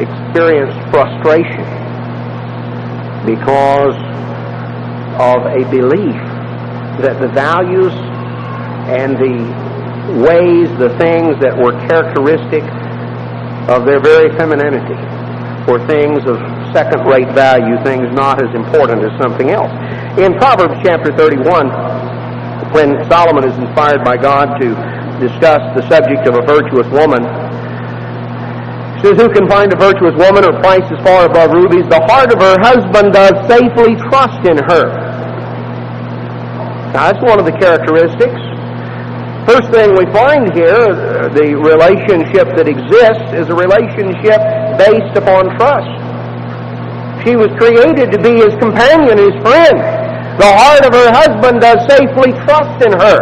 experienced frustration because of a belief that the values and the ways, the things that were characteristic of their very femininity were things of second-rate value, things not as important as something else. In Proverbs chapter 31, when Solomon is inspired by God to discuss the subject of a virtuous woman, he says, "Who can find a virtuous woman? Her price is far above rubies. The heart of her husband does safely trust in her." Now, that's one of the characteristics. First thing we find here, the relationship that exists is a relationship based upon trust. She was created to be his companion, his friend. The heart of her husband does safely trust in her.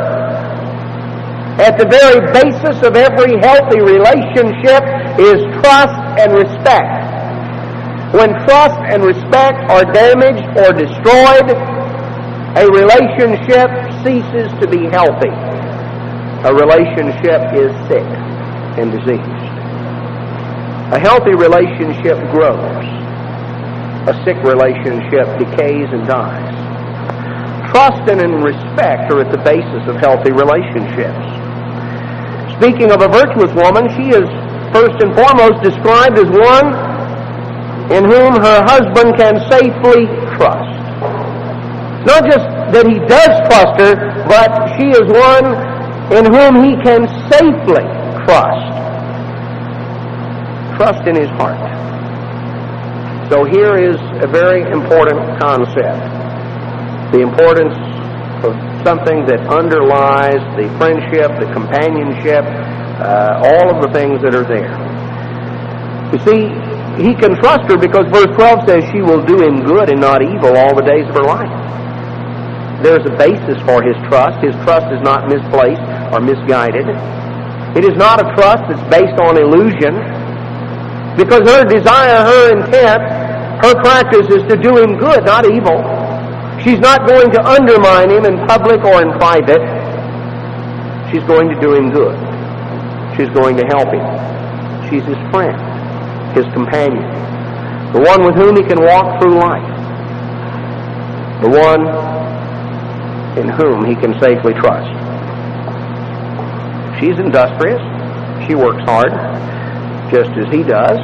At the very basis of every healthy relationship is trust and respect. When trust and respect are damaged or destroyed, a relationship ceases to be healthy. A relationship is sick and diseased. A healthy relationship grows. A sick relationship decays and dies. Trust and respect are at the basis of healthy relationships. Speaking of a virtuous woman, she is first and foremost described as one in whom her husband can safely trust. Not just that he does trust her, but she is one in whom he can safely trust. Trust in his heart. So here is a very important concept. The importance of something that underlies the friendship, the companionship, all of the things that are there. You see, he can trust her because verse 12 says she will do him good and not evil all the days of her life. There's a basis for his trust. His trust is not misplaced or misguided. It is not a trust that's based on illusion, because her desire, her intent, her practice is to do him good, not evil. She's not going to undermine him in public or in private. She's going to do him good. She's going to help him. She's his friend, his companion, the one with whom he can walk through life, the one in whom he can safely trust. She's industrious. She works hard, just as he does.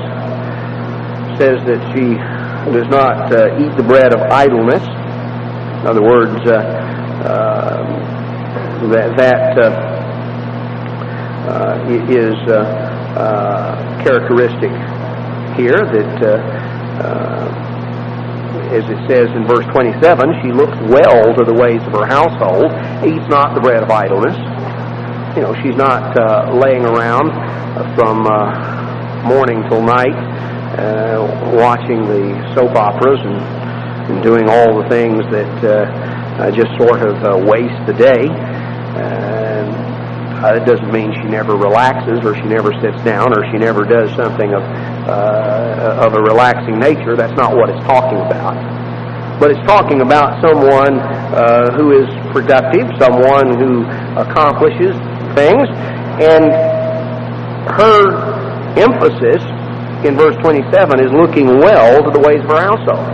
Says that she does not eat the bread of idleness. In other words, is characteristic here that as it says in verse 27, she looks well to the ways of her household, eats not the bread of idleness. You know, she's not laying around from morning till night watching the soap operas and doing all the things that just sort of waste the day. It doesn't mean she never relaxes or she never sits down or she never does something of a relaxing nature. That's not what it's talking about. But it's talking about someone who is productive, someone who accomplishes things, and her emphasis in verse 27 is looking well to the ways of her household.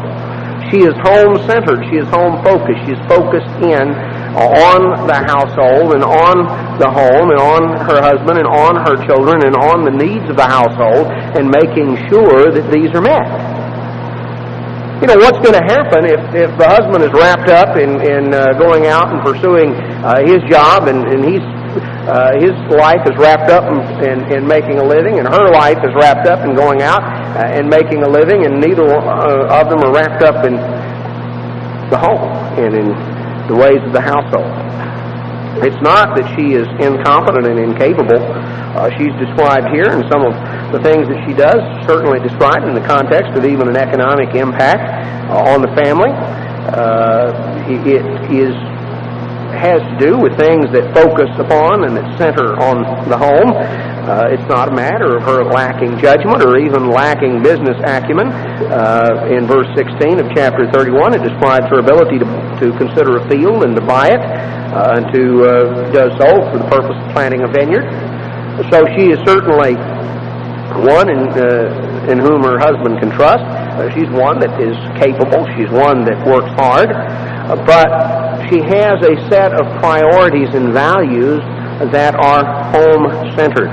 She is home-centered. She is home-focused. She is focused in on the household and on the home and on her husband and on her children and on the needs of the household and making sure that these are met. You know, what's going to happen if the husband is wrapped up in going out and pursuing his job and his life is wrapped up in making a living, and her life is wrapped up in going out and making a living, and neither of them are wrapped up in the home and in the ways of the household. It's not that she is incompetent and incapable. She's described here, and some of the things that she does certainly described in the context of even an economic impact on the family. It is has to do with things that focus upon and that center on the home. It's not a matter of her lacking judgment or even lacking business acumen. In verse 16 of chapter 31, it describes her ability to consider a field and to buy it, and does so for the purpose of planting a vineyard. So she is certainly one in whom her husband can trust. She's one that is capable. She's one that works hard. But she has a set of priorities and values that are home-centered.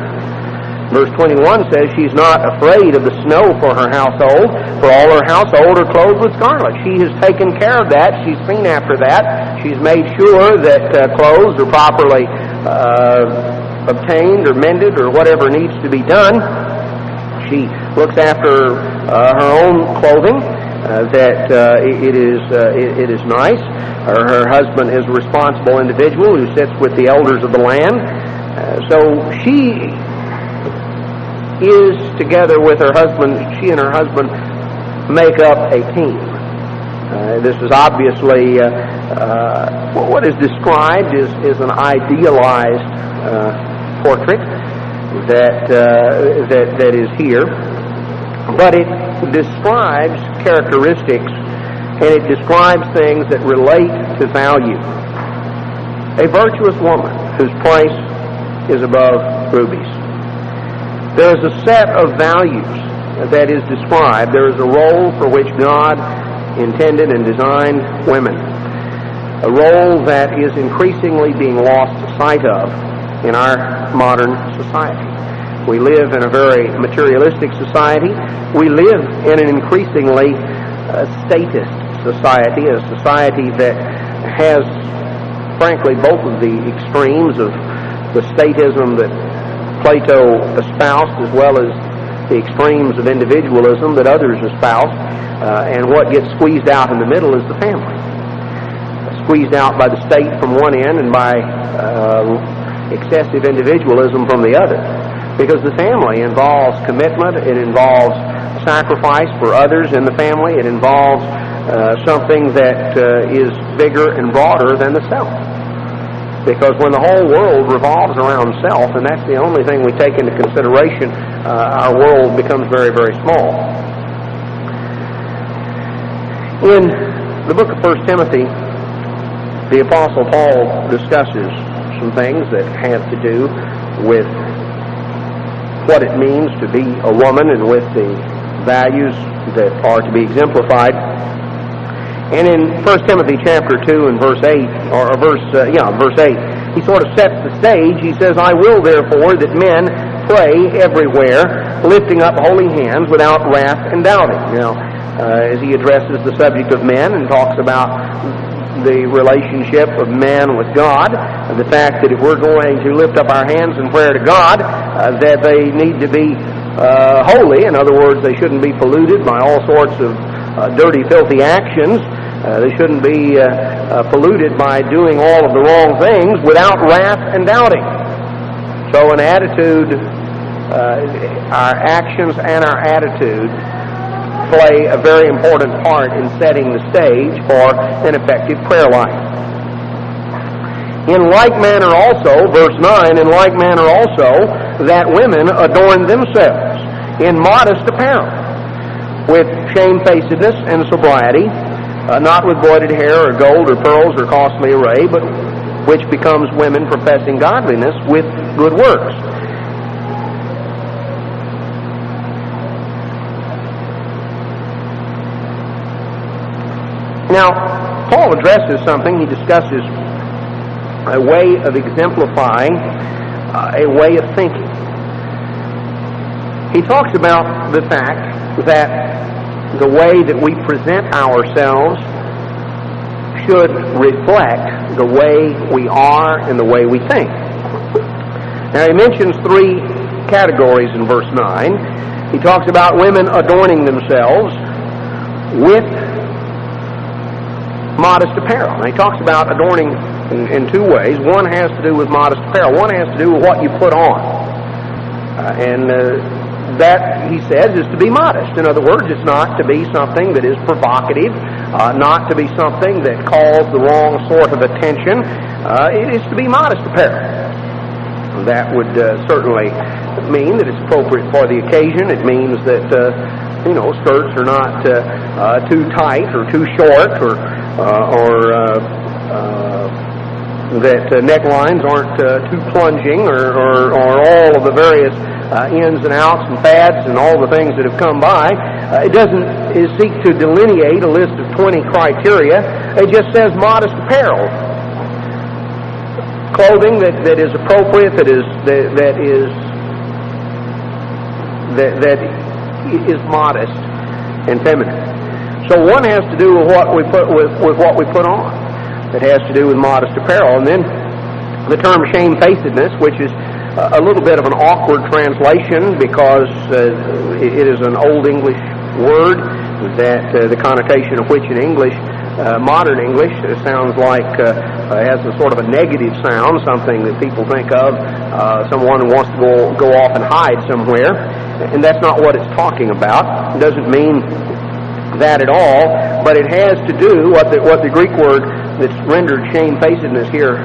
Verse 21 says she's not afraid of the snow for her household, for all her household are clothed with scarlet. She has taken care of that. She's seen after that. She's made sure that clothes are properly obtained or mended or whatever needs to be done. She looks after her own clothing, that it is nice. Her husband is a responsible individual who sits with the elders of the land. So she is together with her husband. She and her husband make up a team. This is obviously what is described is an idealized portrait that is here, but it describes characteristics and it describes things that relate to value. A virtuous woman whose price is above rubies. There is a set of values that is described. There is a role for which God intended and designed women. A role that is increasingly being lost sight of in our modern society. We live in a very materialistic society. We live in an increasingly statist society, a society that has, frankly, both of the extremes of the statism that Plato espoused as well as the extremes of individualism that others espouse, and what gets squeezed out in the middle is the family. Squeezed out by the state from one end and by excessive individualism from the other. Because the family involves commitment, it involves sacrifice for others in the family, it involves something that is bigger and broader than the self. Because when the whole world revolves around self, and that's the only thing we take into consideration, our world becomes very, very small. In the book of 1 Timothy, the Apostle Paul discusses some things that have to do with what it means to be a woman and with the values that are to be exemplified. And in 1 Timothy chapter 2 and verse 8, verse 8, he sort of sets the stage. He says, I will therefore that men pray everywhere, lifting up holy hands without wrath and doubting. Now, as he addresses the subject of men and talks about the relationship of man with God, the fact that if we're going to lift up our hands in prayer to God, that they need to be holy. In other words, they shouldn't be polluted by all sorts of dirty, filthy actions. They shouldn't be polluted by doing all of the wrong things without wrath and doubting. So an attitude, our actions and our attitude play a very important part in setting the stage for an effective prayer life. In like manner also, verse 9, in like manner also, that women adorn themselves in modest apparel, with shamefacedness and sobriety, not with broided hair or gold or pearls or costly array, but which becomes women professing godliness with good works. Now, Paul addresses something. He discusses a way of exemplifying, a way of thinking. He talks about the fact that the way that we present ourselves should reflect the way we are and the way we think. Now, he mentions three categories in verse 9. He talks about women adorning themselves with modest apparel. And he talks about adorning in two ways. One has to do with modest apparel. One has to do with what you put on. And that, he says, is to be modest. In other words, it's not to be something that is provocative, not to be something that calls the wrong sort of attention. It is to be modest apparel. That would certainly mean that it's appropriate for the occasion. It means that skirts are not too tight or too short, or that necklines aren't too plunging, or all of the various ins and outs and fads and all the things that have come by. It doesn't seek to delineate a list of 20 criteria. It just says modest apparel. Clothing that is appropriate, that is modest and feminine. So one has to do with what we put on. It has to do with modest apparel. And then the term shamefacedness, which is a little bit of an awkward translation because it is an Old English word that the connotation of which in English, modern English, sounds like has a sort of a negative sound, something that people think of, someone who wants to go off and hide somewhere, and that's not what it's talking about. It doesn't mean that at all, but it has to do what the Greek word that's rendered shamefacedness here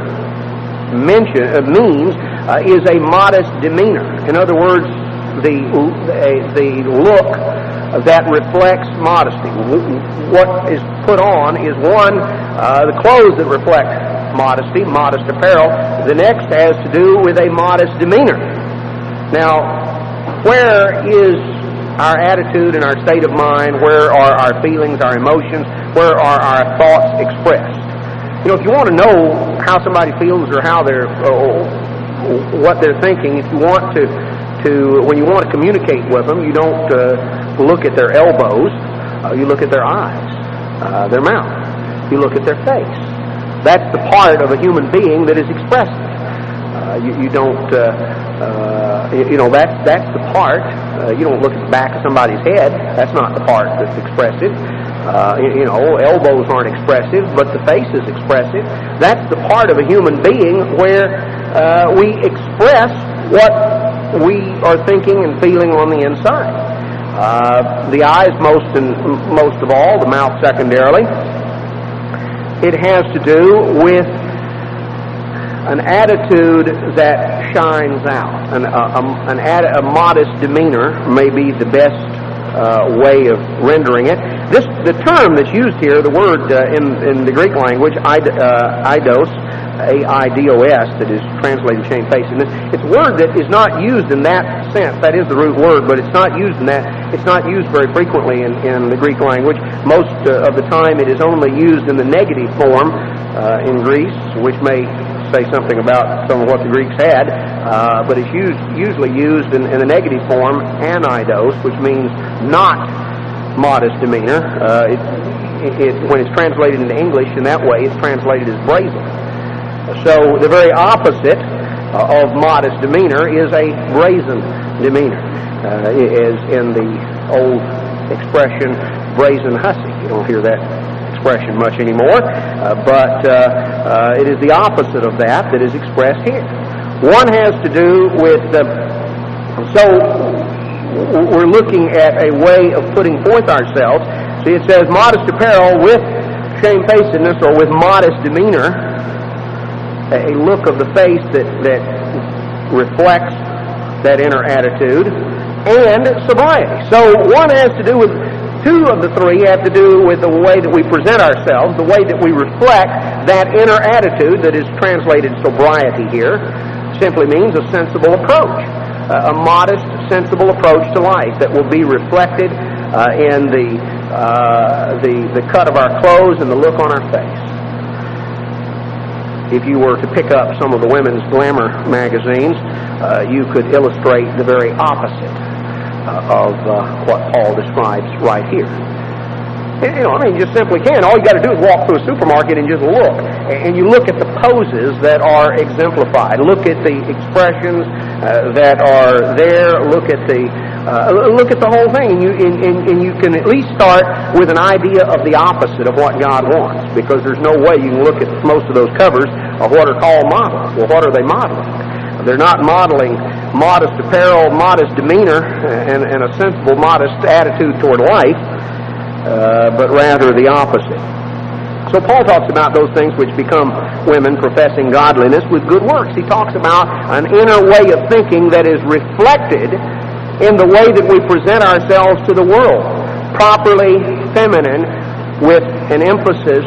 means is a modest demeanor. In other words, the look that reflects modesty. What is put on is one, the clothes that reflect modesty, modest apparel. The next has to do with a modest demeanor. Now, where is our attitude and our state of mind? Where are our feelings, our emotions? Where are our thoughts expressed? If you want to know how somebody feels or how they're, what they're thinking, if you want to when you want to communicate with them, you don't look at their elbows. You look at their eyes, their mouth. You look at their face. That's the part of a human being that is expressive. You don't, that's the part. You don't look at the back of somebody's head. That's not the part that's expressive. Elbows aren't expressive, but the face is expressive. That's the part of a human being where we express what we are thinking and feeling on the inside. The eyes most of all, the mouth secondarily. It has to do with an attitude that shines out. A modest demeanor may be the best way of rendering it. The term that's used here, the word in the Greek language, eidos, A-I-D-O-S, that is translated shamefacedness, it's a word that is not used in that sense. That is the root word, but it's not used in that. It's not used very frequently in the Greek language. Most of the time it is only used in the negative form in Greece, which may say something about some of what the Greeks had, but it's usually used in the negative form, anidos, which means not modest demeanor. When it's translated into English in that way, it's translated as brazen. So the very opposite of modest demeanor is a brazen demeanor, as in the old expression, brazen hussy. You don't hear that expression much anymore, but it is the opposite of that is expressed here. One has to do with, so we're looking at a way of putting forth ourselves. See, it says modest apparel with shamefacedness or with modest demeanor, a look of the face that reflects that inner attitude, and sobriety. So one has to do with, two of the three have to do with the way that we present ourselves, the way that we reflect that inner attitude that is translated sobriety here. Simply means a sensible approach, a modest, sensible approach to life that will be reflected in the cut of our clothes and the look on our face. If you were to pick up some of the women's glamour magazines, you could illustrate the very opposite of what Paul describes right here. You just simply can. All you got to do is walk through a supermarket and just look. And you look at the poses that are exemplified. Look at the expressions that are there. Look at the whole thing. And you can at least start with an idea of the opposite of what God wants. Because there's no way you can look at most of those covers of what are called models. Well, what are they modeling? They're not modeling modest apparel, modest demeanor, and a sensible, modest attitude toward life, but rather the opposite. So Paul talks about those things which become women professing godliness with good works. He talks about an inner way of thinking that is reflected in the way that we present ourselves to the world. Properly feminine, with an emphasis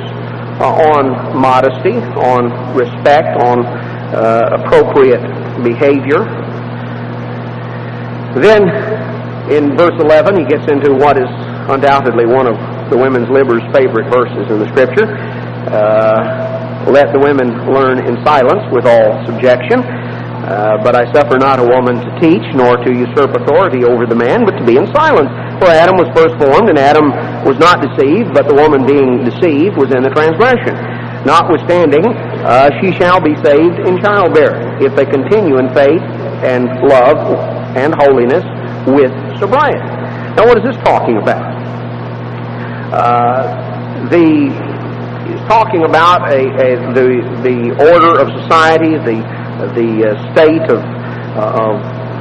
on modesty, on respect, on appropriate behavior. Then, in verse 11, he gets into what is undoubtedly one of the women's libber's favorite verses in the Scripture. Let the women learn in silence with all subjection. But I suffer not a woman to teach, nor to usurp authority over the man, but to be in silence. For Adam was first formed, and Adam was not deceived, but the woman being deceived was in the transgression. Notwithstanding, she shall be saved in childbearing, if they continue in faith and love and holiness with sobriety. Now, what is this talking about? He's talking about the order of society, the state of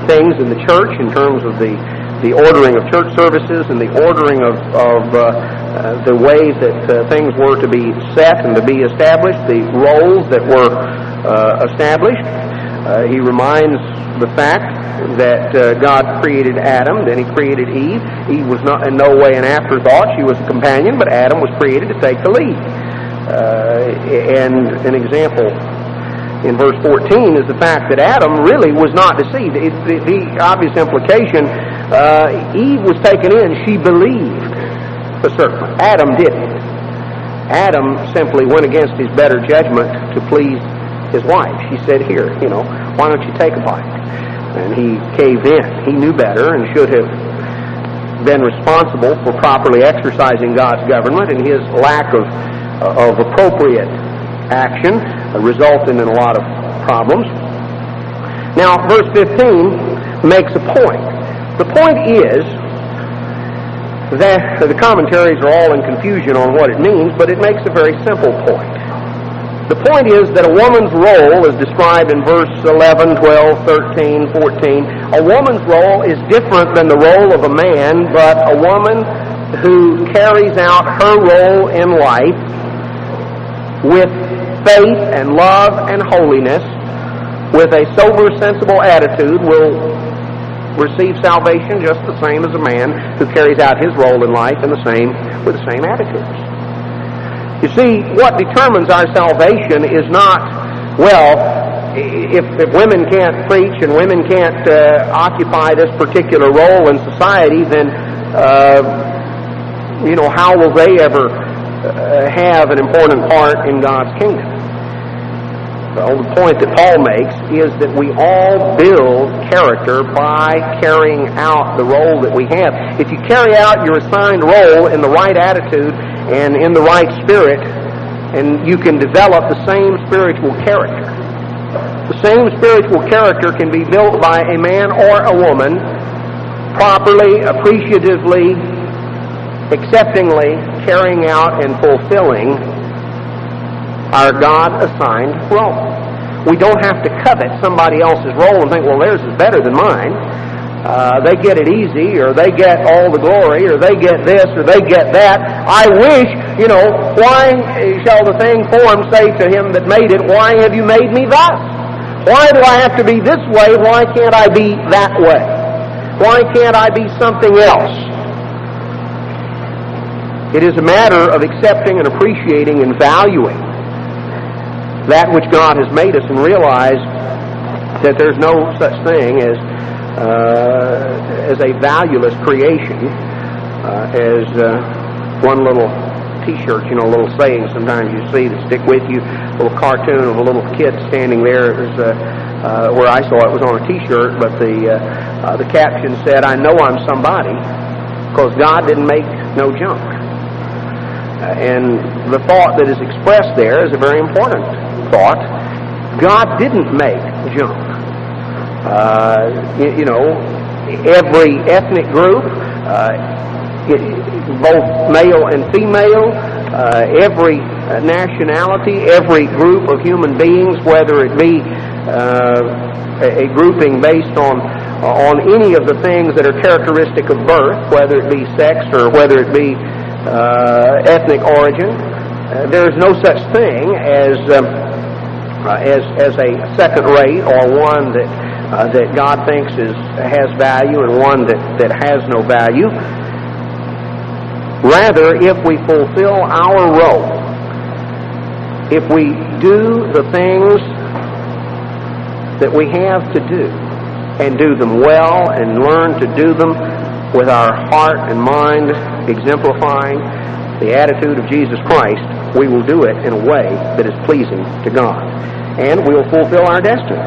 things in the church in terms of the ordering of church services and the ordering of the ways that things were to be set and to be established, the roles that were established. He reminds the fact that God created Adam, then He created Eve. Eve was not in no way an afterthought. She was a companion, but Adam was created to take the lead. And an example in verse 14 is the fact that Adam really was not deceived. The obvious implication, Eve was taken in. She believed the serpent. Adam didn't. Adam simply went against his better judgment to please his wife. She said, here, why don't you take a bite? And he caved in. He knew better and should have been responsible for properly exercising God's government, and his lack of appropriate action resulted in a lot of problems. Now, verse 15 makes a point. The point is that the commentaries are all in confusion on what it means, but it makes a very simple point. The point is that a woman's role, as described in verse 11, 12, 13, 14, a woman's role is different than the role of a man, but a woman who carries out her role in life with faith and love and holiness, with a sober, sensible attitude, will receive salvation just the same as a man who carries out his role in life with the same attitudes. You see, what determines our salvation is not, if women can't preach and women can't occupy this particular role in society, then how will they ever have an important part in God's kingdom? Well, the point that Paul makes is that we all build character by carrying out the role that we have. If you carry out your assigned role in the right attitude and in the right spirit, and you can develop the same spiritual character. The same spiritual character can be built by a man or a woman properly, appreciatively, acceptingly carrying out and fulfilling our God-assigned role. We don't have to covet somebody else's role and think, well, theirs is better than mine. They get it easy, or they get all the glory, or they get this, or they get that. I wish, why shall the thing formed say to him that made it, why have you made me thus? Why do I have to be this way? Why can't I be that way? Why can't I be something else? It is a matter of accepting and appreciating and valuing that which God has made us, and realize that there's no such thing as a valueless creation, as one little T-shirt, little saying sometimes you see that stick with you, a little cartoon of a little kid standing there. It was where I saw it was on a T-shirt, but the caption said, "I know I'm somebody because God didn't make no junk." And the thought that is expressed there is a very important thought. God didn't make junk. Every ethnic group, both male and female, every nationality, every group of human beings, whether it be a grouping based on any of the things that are characteristic of birth, whether it be sex or whether it be ethnic origin. There is no such thing as a second rate, or one that God thinks has value and one that has no value. Rather, if we fulfill our role, if we do the things that we have to do, and do them well, and learn to do them with our heart and mind exemplifying the attitude of Jesus Christ, we will do it in a way that is pleasing to God. And we will fulfill our destiny.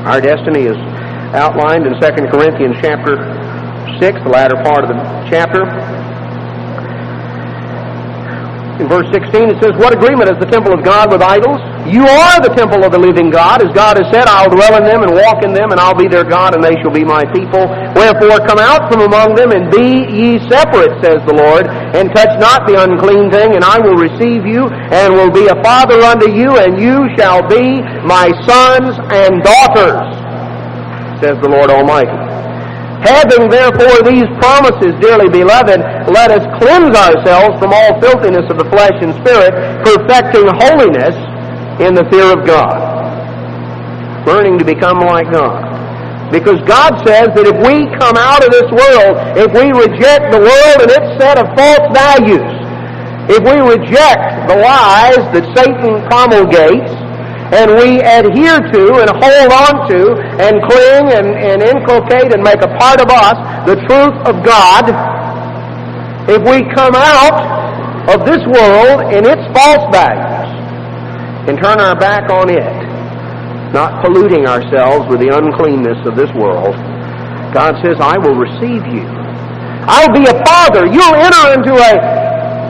Our destiny is outlined in 2 Corinthians chapter 6, the latter part of the chapter. In verse 16 it says, "What agreement is the temple of God with idols? You are the temple of the living God. As God has said, I'll dwell in them and walk in them, and I'll be their God, and they shall be my people. Wherefore come out from among them, and be ye separate, says the Lord, and touch not the unclean thing, and I will receive you, and will be a father unto you, and you shall be my sons and daughters, says the Lord Almighty. Having therefore these promises, dearly beloved, let us cleanse ourselves from all filthiness of the flesh and spirit, perfecting holiness in the fear of God." Learning to become like God. Because God says that if we come out of this world, if we reject the world and its set of false values, if we reject the lies that Satan promulgates, and we adhere to and hold on to and cling and inculcate and make a part of us the truth of God, if we come out of this world and its false values and turn our back on it, not polluting ourselves with the uncleanness of this world, God says, I will receive you. I'll be a father. You'll enter into a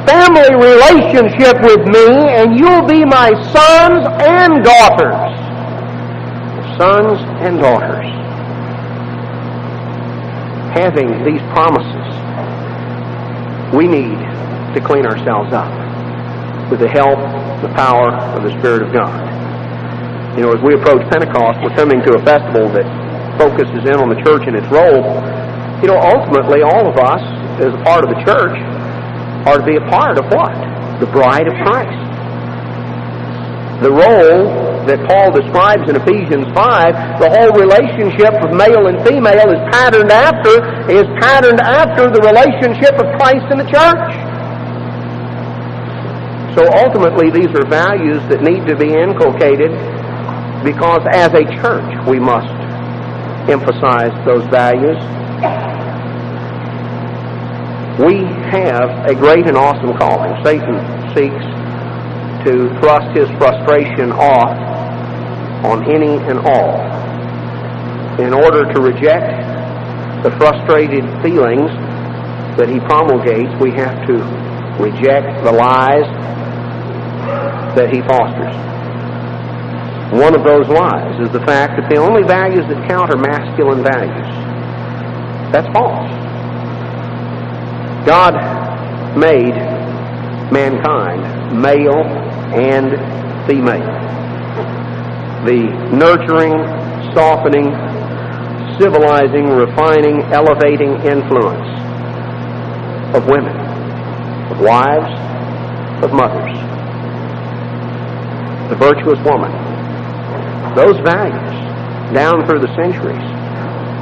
family relationship with me, and you'll be my sons and daughters. Sons and daughters. Having these promises, we need to clean ourselves up with the help, the power of the Spirit of God. You know, as we approach Pentecost, we're coming to a festival that focuses in on the church and its role. You know, ultimately, all of us, as a part of the church, are to be a part of what? The bride of Christ. The role that Paul describes in Ephesians 5, the whole relationship of male and female is patterned after the relationship of Christ and the church. So ultimately, these are values that need to be inculcated, because as a church we must emphasize those values. We have a great and awesome calling. Satan seeks to thrust his frustration off on any and all. In order to reject the frustrated feelings that he promulgates, we have to reject the lies that he fosters. One of those lies is the fact that the only values that count are masculine values. That's false. God made mankind male and female. The nurturing, softening, civilizing, refining, elevating influence of women, of wives, of mothers. The virtuous woman. Those values, down through the centuries,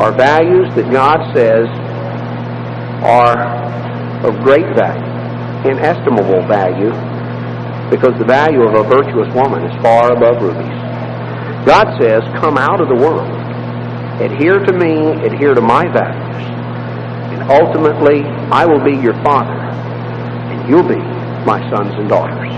are values that God says are of great value, inestimable value, because the value of a virtuous woman is far above rubies. God says, come out of the world, adhere to me, adhere to my values, and ultimately I will be your father, and you'll be my sons and daughters.